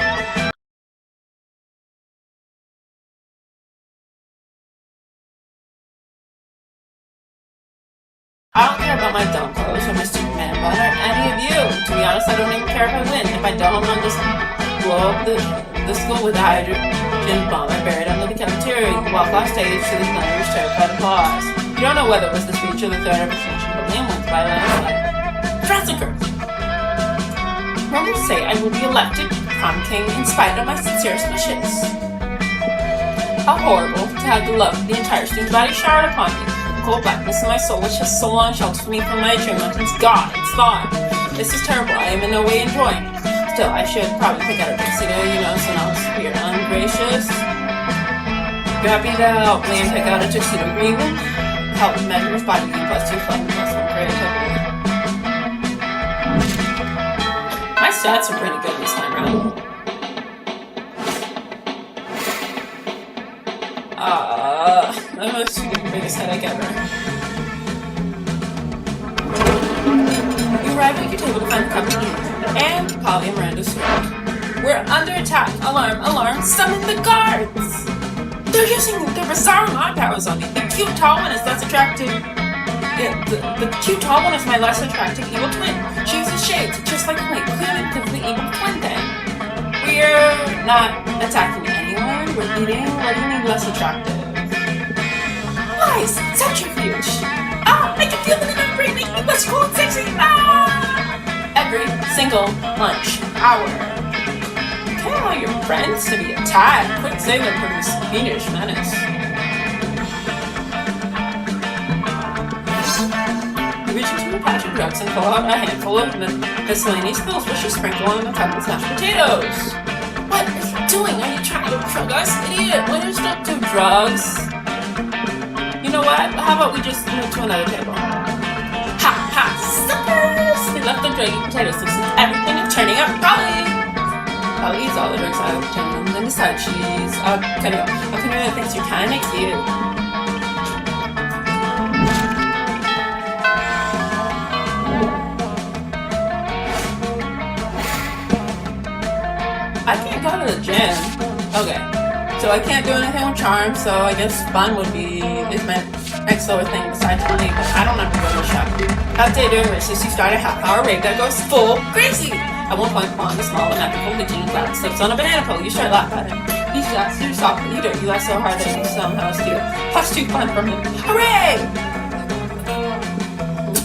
I don't care about my dumb clothes or my stupid man bun or any of you. To be honest, I don't even care if I win. If I don't, I'll just blow up the school with a hydrogen bomb I buried under the cafeteria. You walk off stage to the thunderous terrified applause. You don't know whether it was the speech or the third of extinction, but Liam wins by a landslide. Trafficker! Rumors say I will be elected prom king in spite of my sincerest wishes. How horrible to have the love of the entire student body showered upon me. Cold blackness in my soul, which has so long sheltered me from my achievement, is gone. It's gone. This is terrible. I am in no way enjoying it. Still, I should probably pick out a tuxedo, so now it's weird, ungracious. You're happy to help Liam pick out a tuxedo agreement? Help measure his body gain plus 2 fun plus 1 creativity. My stats are pretty good this time around. That must be the biggest headache ever. You arrive at your table to find the company and Polly and Miranda's sword. We're under attack! Alarm! Alarm! Summon the guards! They're using their bizarre mind powers on me. The cute tall one is less attractive. Yeah, the cute tall one is my less attractive evil twin. She uses shades, just like my clearly evil twin then. We're not attacking anyone. We're eating. What do you mean less attractive? Lies! Centrifuge! Ah! I can feel it in my brain making me much cool and sexy! Ah! Every single lunch hour. You can't allow your friends to be attacked. Quick save them from this fiendish menace. You reach into a patch of drugs and pull out a handful of miscellaneous pills which you sprinkle on the cup of mashed potatoes. What are you doing? Are you trying to drug us? Idiot! Winners don't do drugs. You know what? How about we just move to another table? Ha ha! Suckers! They left the druggy potatoes, so since everything is turning out Polly eats all the drugs out of the tin and then decides she's Camilla thinks you're kinda cute. I can't go to the gym. Okay. So I can't do anything with charm, so I guess fun is my next lower thing besides money, but I don't have to go to the shop. That day during recess, you start a half-hour rave that goes full crazy! At one point, Prom, the small and magical Virginia cloud, slips on a banana pole. You start laughing at him. He laughs you soft, but you don't. You laugh so hard that you somehow steal plus 2 fun from him. Hooray!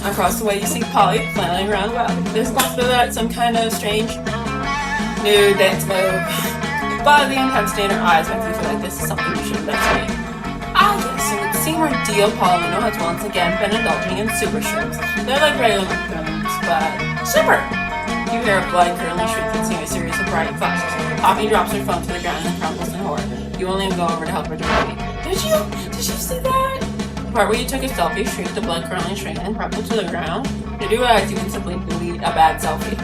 Across the way, you see Polly flailing around well. There's a possibility that some kind of strange new dance move. But the intensity in her eyes makes you feel like this is something you should investigate. Ah yes, it would seem our deal Paulino has once again been indulging in super shrimps. They're like regular mushrooms, but super! You hear a blood-curdling shriek and sing a series of bright flashes. Poppy drops her phone to the ground and crumbles in horror. You only go over to help her directly. Did you see that? The part where you took a selfie, shrieked the blood curling shrink, and crumpled to the ground? Did you realize you can simply delete a bad selfie?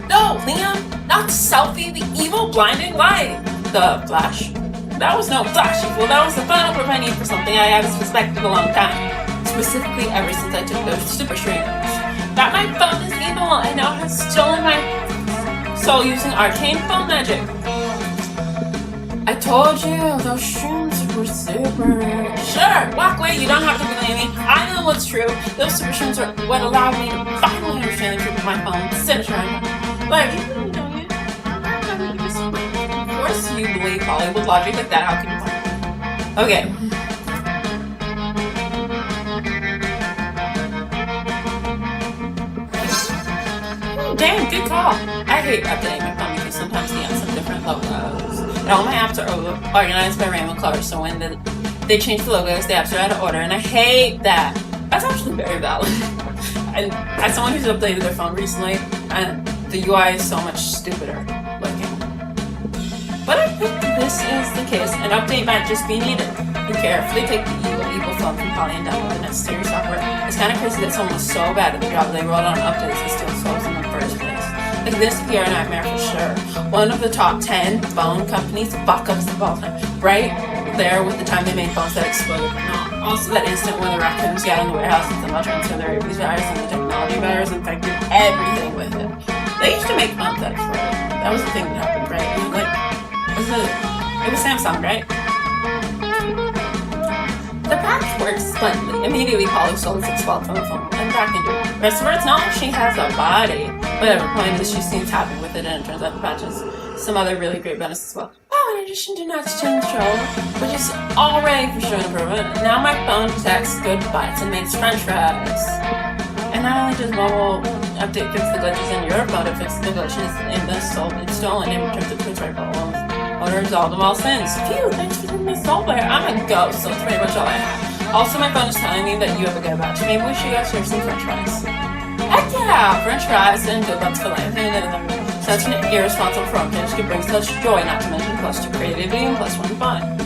No, Liam! Not the selfie, the evil blinding light! The flash? That was no flash evil, that was the final proof I need for something I have suspected a long time. Specifically ever since I took those super shrinks. That my phone is evil and now has stolen my soul using arcane phone magic. I told you, those shrooms were super. Sure, walk away, you don't have to believe me. I know what's true. Those super shrooms are what allowed me to finally understand the truth of my phone syndrome. Like, you really know it. Of course you believe Hollywood logic like that, how can you find it? Okay. Damn, good call. I hate updating my phone because sometimes they have some different logos. And all my apps are organized by random colors, so when they change the logos, the apps are out of order, and I hate that. That's actually very valid. And as someone who's updated their phone recently, and the UI is so much stupider looking. But I think this is the case. An update might just be needed. You carefully take the evil phone from Polly and download the necessary software. It's kind of crazy that someone was so bad at the job they rolled on updates and still solves in the first place. Like this would be our nightmare for sure. One of the top 10 phone companies fuck ups of all time. Right there with the time they made phones that exploded. No. Also that instant when the raccoons got in the warehouse and somehow transferred their rabies virus and the technology virus infected everything with it. They used to make phones that exploded. That was the thing that happened, right? It was Samsung, right? The patch works splendidly. Immediately, Polly sold its expelled from the phone and back into it. Rest of her, it's not like she has a body. Whatever, point is, she seems happy with it, and it turns out the patch has some other really great benefits as well. Oh, in addition to notch control, which is already for sure an improvement, now my phone detects good bites and makes french fries. And not only does mobile update fix the glitches in your phone, it fixes the glitches in the stolen and returns the Focusrite problems. Or resolved them all since. Phew, thanks for taking my software. I'm a ghost, so that's pretty much all I have. Also, my phone is telling me that you have a good batch. Maybe we should go serve some french fries. Heck yeah! French fries and good butts for life. Such an irresponsible front pitch could bring such joy, not to mention plus 2 creativity and plus 1 fun.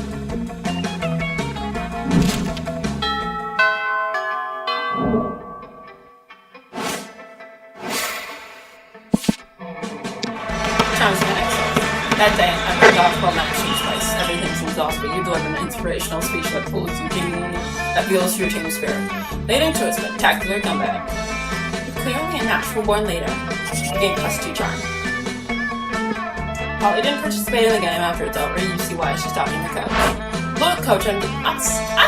That day, I forgot about Maxine's place. Everything seems off, but you deliver an inspirational speech that fuels your team spirit. Leading to a spectacular comeback. You're clearly a natural born leader. Game plus 2 charm. Polly didn't participate in the game after it's over. You see why she's talking to Coach. Look, Coach, I'm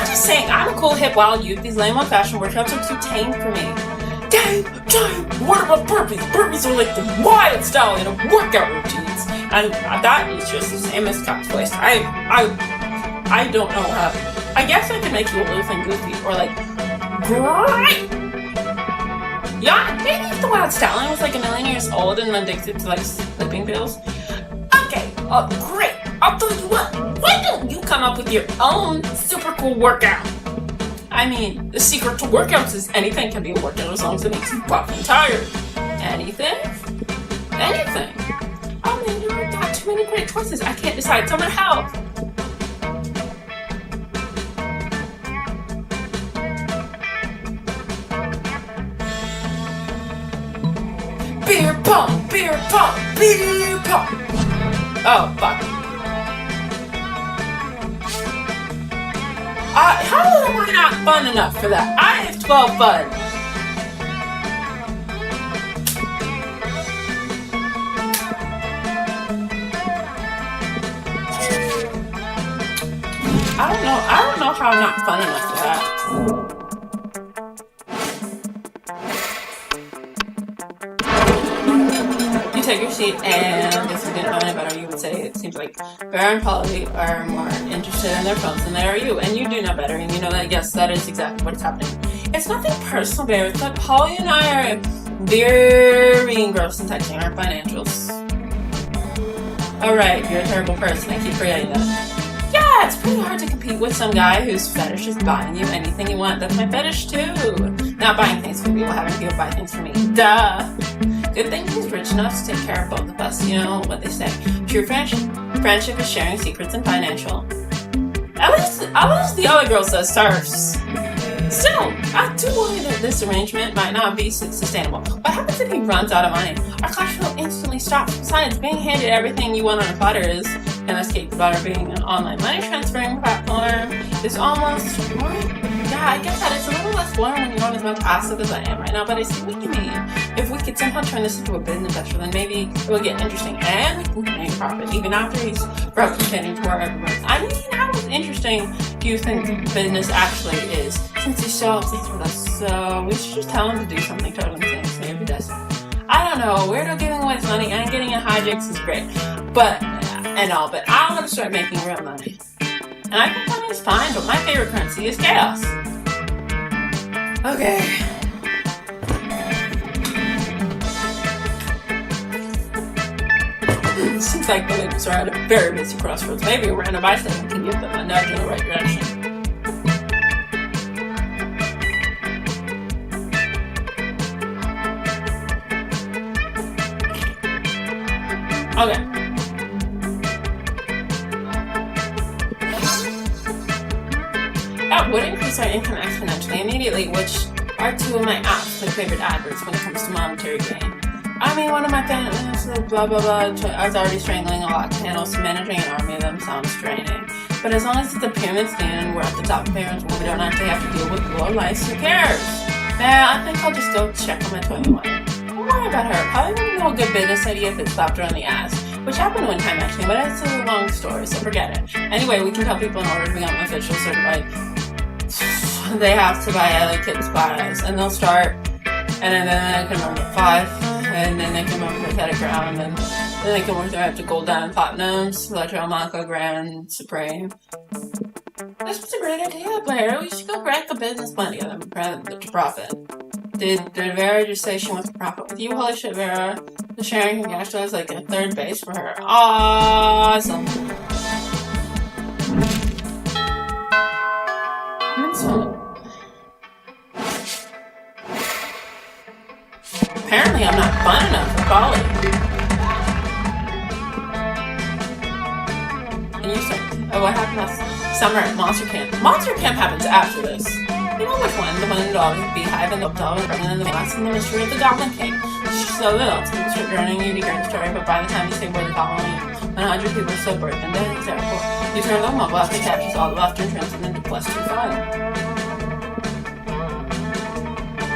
just saying, I'm a cool hip wild youth. These lame old-fashioned workshops are too tame for me. Game time! What about burpees? Burpees are like the wild stallion of workout routines. And that is just the same as Scott's voice. I don't know how. I guess I could make you aloof and goofy, or like, great! Yeah, maybe if the wild stallion was like a million years old and addicted to like sleeping pills. Okay, great! I'll tell you what, why don't you come up with your own super cool workout? I mean, the secret to workouts is anything can be a workout as long as it makes you buff and tired. Anything? Anything. Oh man, you've got too many great choices. I can't decide. Someone help! Beer pump! Beer pump! Beer pump! Oh, fuck. How am I not fun enough for that? I have 12 fun. I don't know how I'm not fun enough for that. You take your seat, and if you didn't know any better, you would say it seems like Bear and Polly are more interested in their phones than they are you, and you do know better, and you know that, yes, that is exactly what's happening. It's nothing personal, Bear, it's that Polly and I are very engrossed in texting our financials. Alright, you're a terrible person, I keep forgetting that. Yeah, it's pretty hard to compete with some guy whose fetish is buying you anything you want. That's my fetish too. Not buying things for people, having people buy things for me. Duh. Good thing he's rich enough to take care of both of us. You know what they say. True friendship is sharing secrets and financial. At least the other girl says serves. Still, I do worry that this arrangement might not be sustainable. What happens if he runs out of money? Our clash will instantly stop. Besides, being handed everything you want on a platter is, in this case, butter being an online money transferring platform, is almost boring. Yeah, I get that. It's a little less boring when you don't as much passive as I am right now, but I see what you mean. If we could somehow turn this into a business venture, then maybe it will get interesting and we can make profit even after he's representing to our everyone. I mean, how interesting do you think business actually is? Since he's so obsessed with us, so we should just tell him to do something totally insane, so maybe this. I don't know, weirdo giving away his money and getting in hijinks is great, but I want to start making real money. And I think money is fine, but my favorite currency is chaos. Okay. Seems like the ladies are at a very busy crossroads. Maybe a random bystander can give them a nudge in the right direction. Okay. That would increase our income exponentially immediately, which are two of my absolute favorite adverts when it comes to monetary gain. I mean, one of my parents, blah blah blah, I was already strangling a lot to handle, so managing an army of them sounds draining. But as long as it's a pyramid scheme and we're at the top of parents, we don't actually have to deal with low life, who cares? I think I'll just go check on my 21. Don't worry about her. Probably wouldn't know a good business idea if it slapped her on the ass. Which happened one time actually, but it's a long story, so forget it. Anyway, we can tell people in order to become official certified, they have to buy other kids' supplies, and they'll start, and then they can run with 5, and then they can run with pathetic ground, and then they can work their way up to gold, diamond, platinums, electro, mocha, grand, supreme. This was a great idea, Blair. We should go crack the business money of them rather than to profit. Did Vera just say she wants to profit with you? Holy shit, Vera. The sharing can actually is like a third base for her. Awesome. Apparently I'm not fun enough for Polly. And you said, oh, what happened last summer at Monster Camp? Monster Camp happens after this. You know which one? The one in the dog, beehive, and the dog, and then the mask, and the mystery of the goblin cake. So little, it's been start drowning you to hear the story, but by the time you say where the goblin is, 100 people are so burdened and dead, it's terrible. You turn them up after it captures all the laughter and turns them into plus 2 fun.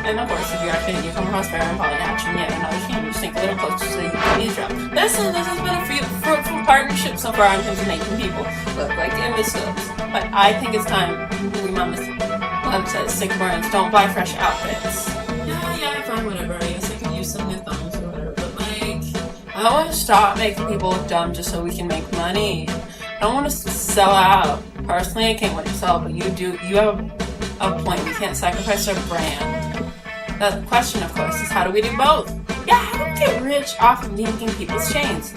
And of course, if you're actually you come across Vera and Polly action yet another team, you sink a little closer so you can eavesdrop. This has been a fruitful partnership so far in terms of making people look like imbeciles. But I think it's time we Mom says, sick burns, don't buy fresh outfits. Yeah, fine, whatever. I guess I could use some new thumbs or whatever. But like, I want to stop making people look dumb just so we can make money. I don't want to sell out. Personally, I can't want to sell, but you do. You have a point. We can't sacrifice our brand. The question, of course, is how do we do both? Yeah, how do we get rich off of yanking people's chains?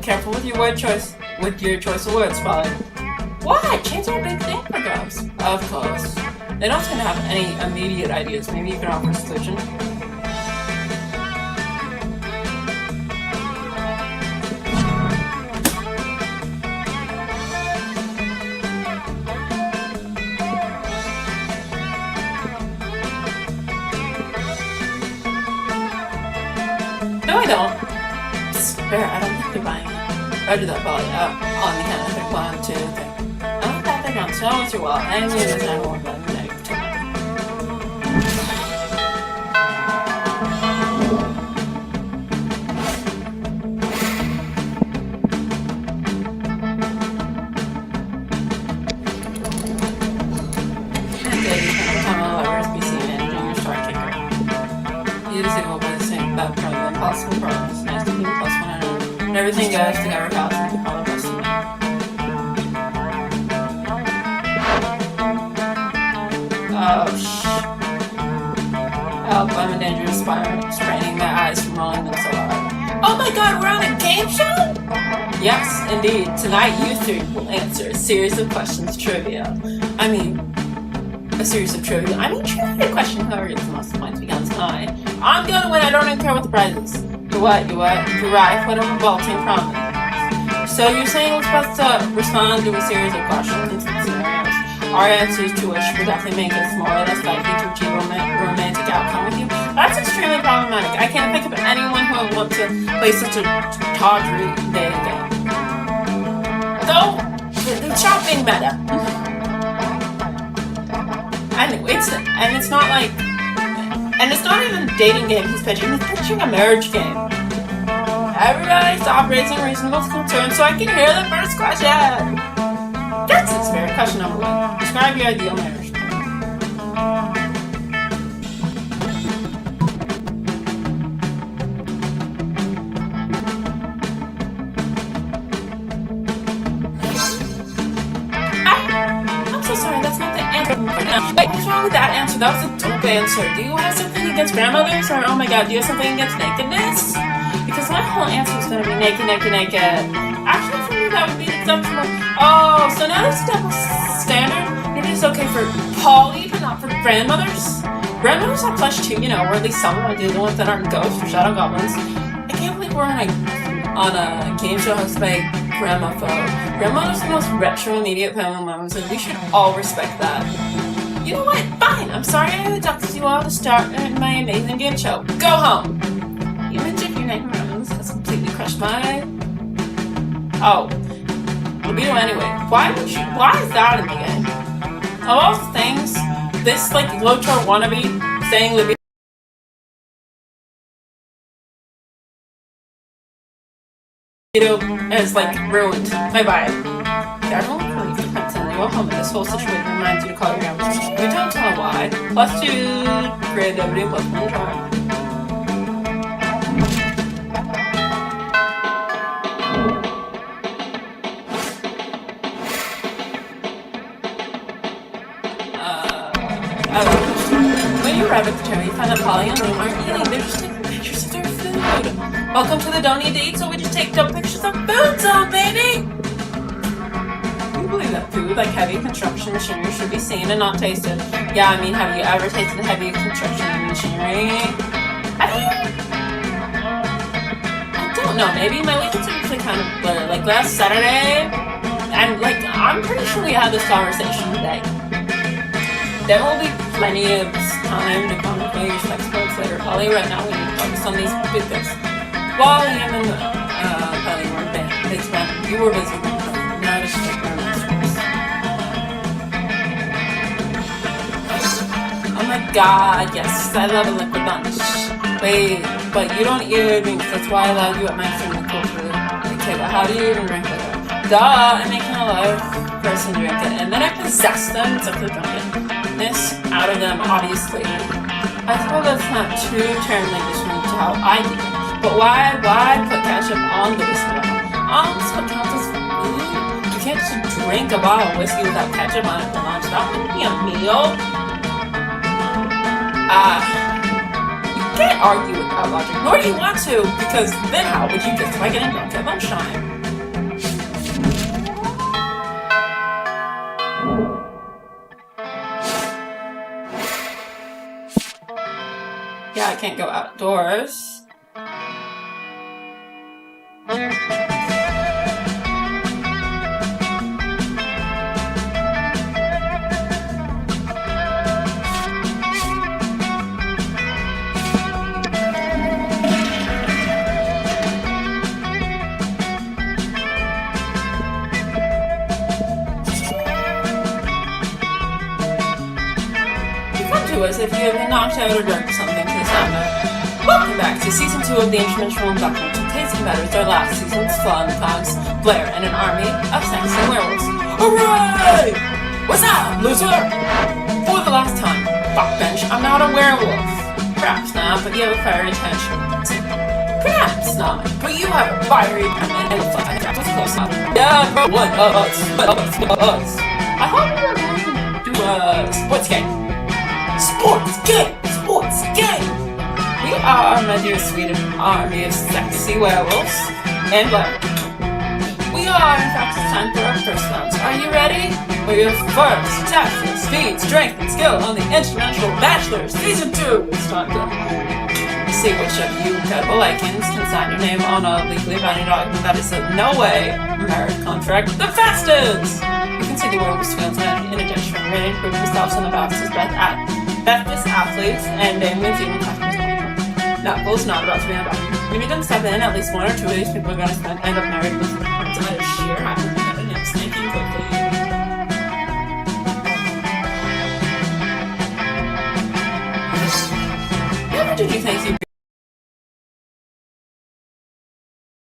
Careful with your word choice. With your choice of words, Polly. What? Chains are a big thing for girls. Of course. They don't seem to have any immediate ideas. Maybe you can offer a solution. No, I don't. Spare, I don't think you're buying it. Roger that, Polly. On the count of 1, 2, 3. I don't have that down. So it's your wallet. I am going to design more than that. Possible problems. Nice to be +1 and everything goes to cover costs and all the rest of it. Oh, I'm a dangerous spiral, straining my eyes from rolling them so hard. Oh my god, we're on a game show? Yes, indeed. Tonight you three will answer a series of questions trivia. A series of trivia. Trivia question, whoever gets the most points becomes mine. I'm gonna win, I don't even care what the prize is. You what? Derive whatever vaulting promise. So you're saying we're supposed to respond to a series of questions and scenarios, our answers to which will definitely make us more or less likely to achieve a romantic outcome with you? That's extremely problematic. I can't think of anyone who would want to play such a tawdry dating game. Though, stop being meta. And it's not like, and it's not even a dating game he's pitching a marriage game. Everybody stop raising reasonable concerns so I can hear the first question. That's the spirit. Question number 1. Describe your ideal marriage. I'm so sorry, that's not the answer. Wait, what's wrong with that answer? That was a dope answer. Do you have something against grandmothers? Or, oh my god, do you have something against nakedness? Because my whole answer is going to be naked. Actually, for me, that would be acceptable. Oh, so now there's a double standard. Maybe it's okay for poly, but not for grandmothers. Grandmothers have flesh too, or at least some of them do, the ones that aren't ghosts or shadow goblins. I can't believe we're on a game show hosted by Grandma Fo. Grandmothers are the most retro immediate family moments, and we should all respect that. You know what? Fine. I'm sorry I abducted you all to start my amazing game show. Go home. You mentioned your name Rose. That's completely crushed my... Oh. Libido anyway. Why is that in the game? Of all things, this, Lotar wannabe saying libido is, ruined my vibe. I don't believe the prince and they go home and this whole situation reminds you to call your grandma. We don't know why. +2 creativity +1 charm. When you arrive at the town, you find that Polly and Liam aren't eating. They're just taking pictures of their food. Welcome to the Don't Need to Eat, so we just take dope pictures of food zone, baby! You believe that food, like heavy construction machinery, should be seen and not tasted? Yeah, I mean, have you ever tasted heavy construction machinery? I don't know, maybe my weekends are usually kind of blurred. Like last Saturday, and I'm pretty sure we had this conversation today. There will be plenty of time to contemplate your sex points later, Polly. Right now, we need to focus on these big bits. While Liam and Polly weren't there, you were busy. Now just take my messages. Oh my god, yes, I love a liquid lunch. Wait, but you don't eat or drink, that's why I allowed you at my extremely cool food. Okay, but how do you even drink it? Duh, I'm making a live person drink it, and then I possess them and simply drink it. Out of them, obviously. I suppose that's not too terribly different to how I do it. But why put ketchup on the whiskey bottle? That's what counts as food. You can't just drink a bottle of whiskey without ketchup on it for lunch. That wouldn't be a meal. You can't argue with that logic, nor do you want to, because then how would you get by getting drunk at lunchtime? Yeah, I can't go outdoors. As if you have been knocked out or drunk something to the sound of. Welcome back to Season 2 of the Interdimensional Document. Tasting Better is our last season's fun, Fox, Blair, and an army of sexy werewolves. Hooray! What's up, loser? For the last time, Buckbench, I'm not a werewolf. Perhaps not, but you have a fiery intention. Perhaps not, but you have a fiery intention. What's close up? Yeah, bro, what us? I hope you're going to do a sports game. Sports game! We are my dear sweet army of sexy werewolves and Blair. We are, in fact, it's time for our first round. Are you ready? For your first test of speed, strength, and skill on the Interdimensional Bachelor Season 2. It's time to See which of you incredible lichens can sign your name on a legally binding document that is in no way a marriage contract the fastest! You can see the werewolf's fields in addition, ready to prove themselves in the Baptist athletes, and Damien's even talking to Knuckles not about to be unbound. When you don't step in, at least one or two of these people are going to end up married with points out of sheer happiness and snaking quickly. Never did you think you'd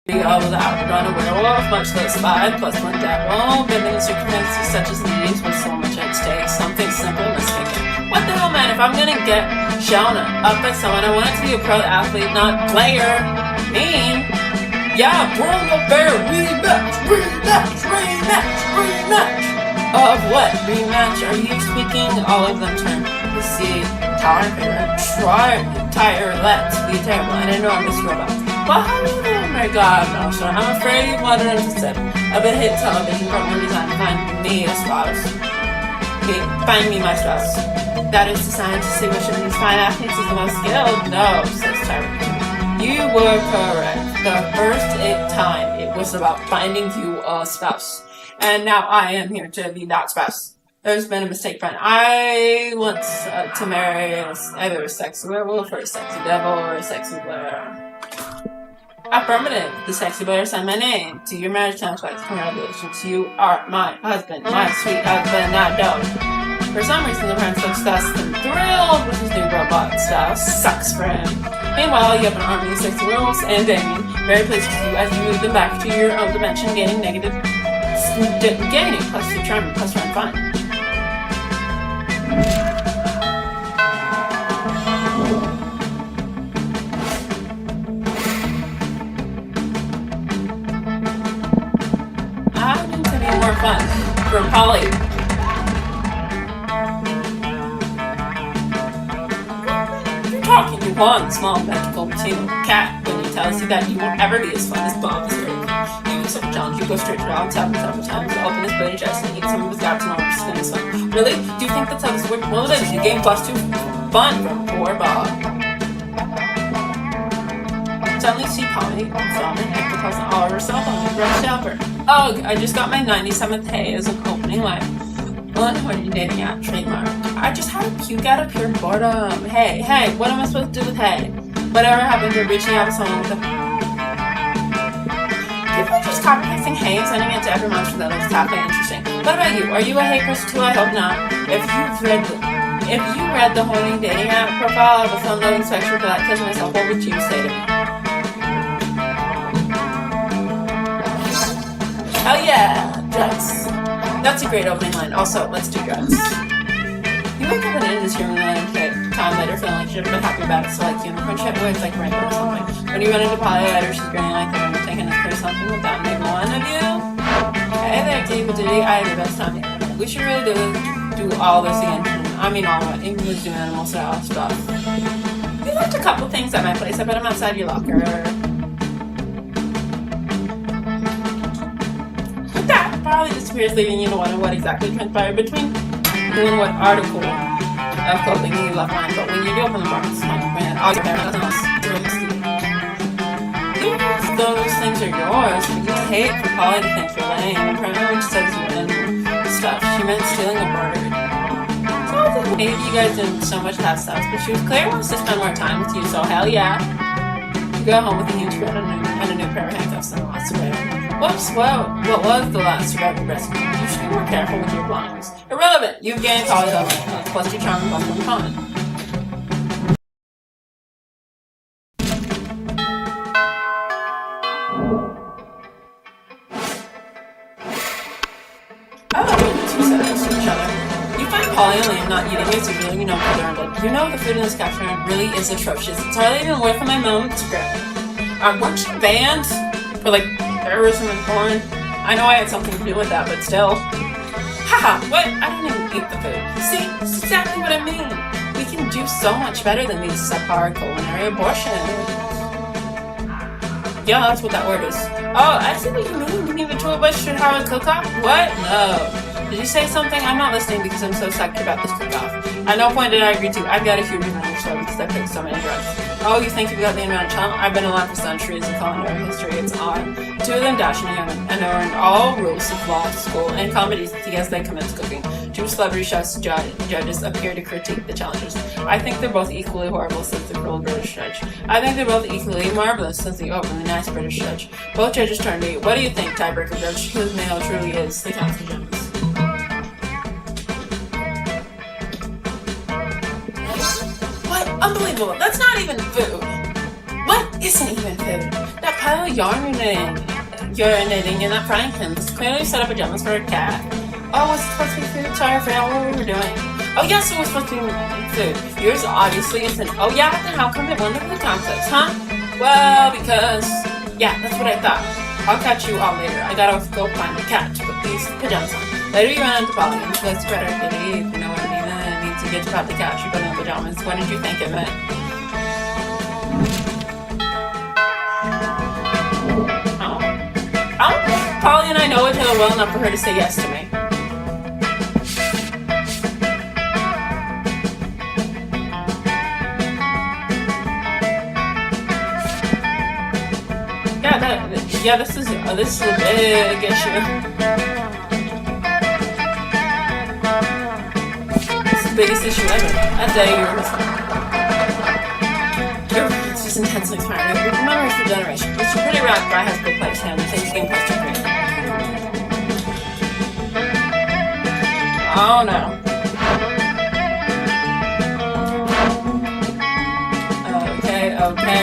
be able to outrun a werewolf, much less 5 plus 1 devil, bending circumstances such as these with so much at stake, something simple and mistaken. What the hell, man, if I'm gonna get shown up by someone, I want it to be a pro athlete, not player. Mean. Yeah, Bronco Bear, rematch! Of what? Rematch? Are you speaking all of them terms? You see, tire, let's be terrible, an enormous robot. Well, oh my god, no, sir. I'm afraid you wanted to set a bit hit television program designed to find me a spouse. Find me my spouse. That is designed to see which of these fine athletes is the most skilled? No, says Tyrant. You were correct. The first time it was about finding you a spouse. And now I am here to be that spouse. There's been a mistake, friend. I want to marry either a sexy werewolf or a sexy devil or a sexy Blair. Affirmative. The sexy Blair signed my name to your marriage contract. Congratulations. You are my husband. My sweet husband. Not dope. For some reason, the prince looks less than thrilled with his new robot style. Sucks for him. Meanwhile, you have an army of sexy werewolves and Damien. Very pleased with you as you move them back to your own dimension, gaining plus 2 charm, plus 1 fun. Having to be more fun. From Polly. You're talking to one small magical Latino cat when he tells you that you won't ever be as fun as Bob is very You accept the challenge, you go straight to Rob, tap him several times, open his blade chest, and eat some of his gaps in order to spin his fun. Really? Do you think that's how this works? Well, it is. You gain plus 2 fun from poor Bob. Suddenly see Polly, Salmon, ectoplasm all over herself on the brush helper. Ugh, I just got my 97th hay as an opening line. Well, what are you dating at? Trademark. I just had to puke out of pure boredom. Hey, what am I supposed to do with hay? Whatever happened to reaching out to someone with a... People are just copy-pasting hay and sending it to every monster that looks halfway interesting. What about you? Are you a hay person too? I hope not. If you read the horny dating app profile of a fun-loving spectrum for that kiss myself, what would you say to me? Hell yeah! Drugs. That's a great opening line. Also, let's do drugs. You wake up in an indiscriminate time later feeling like shit but happy about it, so like unicorn shit where it's like rainbow or something. When you run into Polly later, she's grinning like the room thinking it's pretty something without maybe one of you. Hey there, Kitty Diddy, I had the best time yet. We should really do all this again. I mean all of it, even with do animal style stuff. You left a couple things at my place. I put them outside your locker. Probably disappears, leaving you to wonder what exactly transpired between you and what article of clothing you left behind. But when you do open the box, man, all your hair, nothing else. Those things are yours, but you hate for Polly to think you're lame. And apparently when she says you win stuff, she meant stealing a bird. So I think maybe you guys didn't so much have stuff, but she was clear wants to spend more time with you, so hell yeah. You go home with a huge grin and a new pair of handcuffs and lots of hair. Whoops, well, what was the last survivor rescue? You should be more careful with your belongings. Irrelevant! You've gained Polly level, plus 2 charm and plus 1 fun. I love when the two sit next to each other. You find Polly and Liam not eating it, so really know how they're ended. You know the food in this cafeteria really is atrocious. It's hardly even worth my moment to grab. Weren't you banned for, like, terrorism and porn? I know I had something to do with that, but still. Haha, what? I didn't even eat the food. See, that's exactly what I mean. We can do so much better than these subpar culinary abortions. Yeah, that's what that word is. Oh, I see what you mean. You mean the tool bush should have a cook-off? What? No. Did you say something? I'm not listening because I'm so psyched about this cook-off. At no point did I agree to. I've got a huge revenge show because I picked so many drugs. Oh, you think you've got the amount of talent? I've been alive for centuries in culinary history. It's on. Two of them dashing young and knowing all rules of law, school, and comedies as they commence cooking. Two celebrity chefs judges appear to critique the challenges. I think they're both equally horrible, says the cruel British judge. I think they're both equally marvelous, says the openly nice British judge. Both judges turn to you. What do you think, tiebreaker judge? Whose male truly is the council judges? What? Unbelievable. That's not even food. What isn't even food? That pile of urinating in that frying pan was clearly set up pajamas for a cat. Oh, was it supposed to be food? Sorry, I forgot what we were doing. Oh, yes, it was supposed to be food. Yours obviously isn't. Oh, yeah, then how come it won the contest, huh? Well, because... Yeah, that's what I thought. I'll catch you all later. I gotta go find a cat to put these pajamas on. Later you run into Polly and she goes to better kitty, if you know what I mean. Then I need to get you out the couch. You put in pajamas. What did you think it meant? Oh, Polly and I know each other well enough for her to say yes to me. Yeah, this is a big issue. It's the biggest issue ever. That day it's just intensely inspiring. Memories for generations. It's a pretty rock guy has good place and things being posted for you. Oh no. Okay.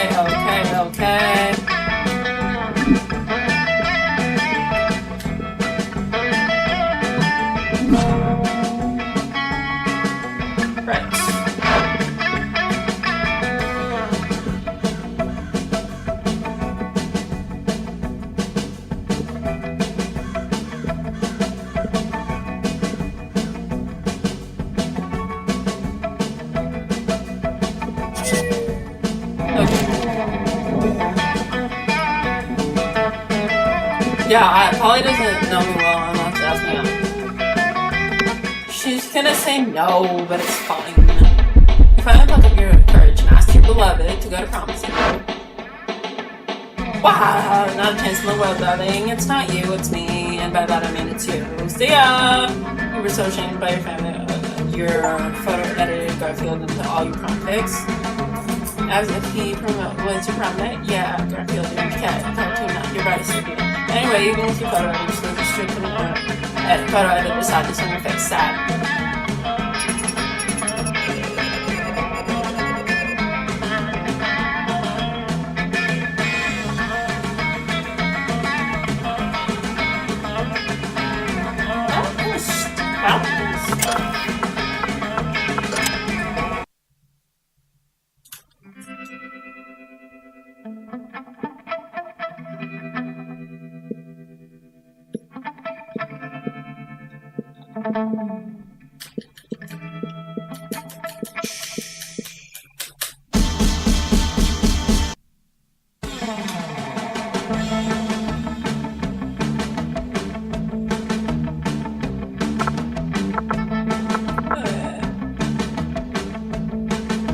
Yeah, Polly doesn't know me well enough to ask me out. She's gonna say no, but it's fine. You finally pluck up your courage and ask your beloved to go to prom with you. Wow, not a chance in the world, darling. It's not you, it's me, and by that I mean it's you. See ya! You were so shamed by your family. Your photo edited Garfield into all your prom pics. As if he was your prom night? Yeah, Garfield, your cat, cartoon, not your brightest studio. Anyway, even with your photo edit, just leave the strip and photo edit the sadness on your face. Sad.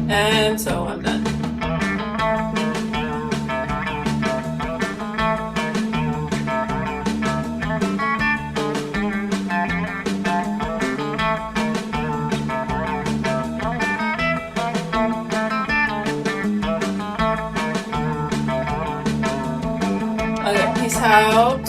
And so I'm done. Okay, peace out.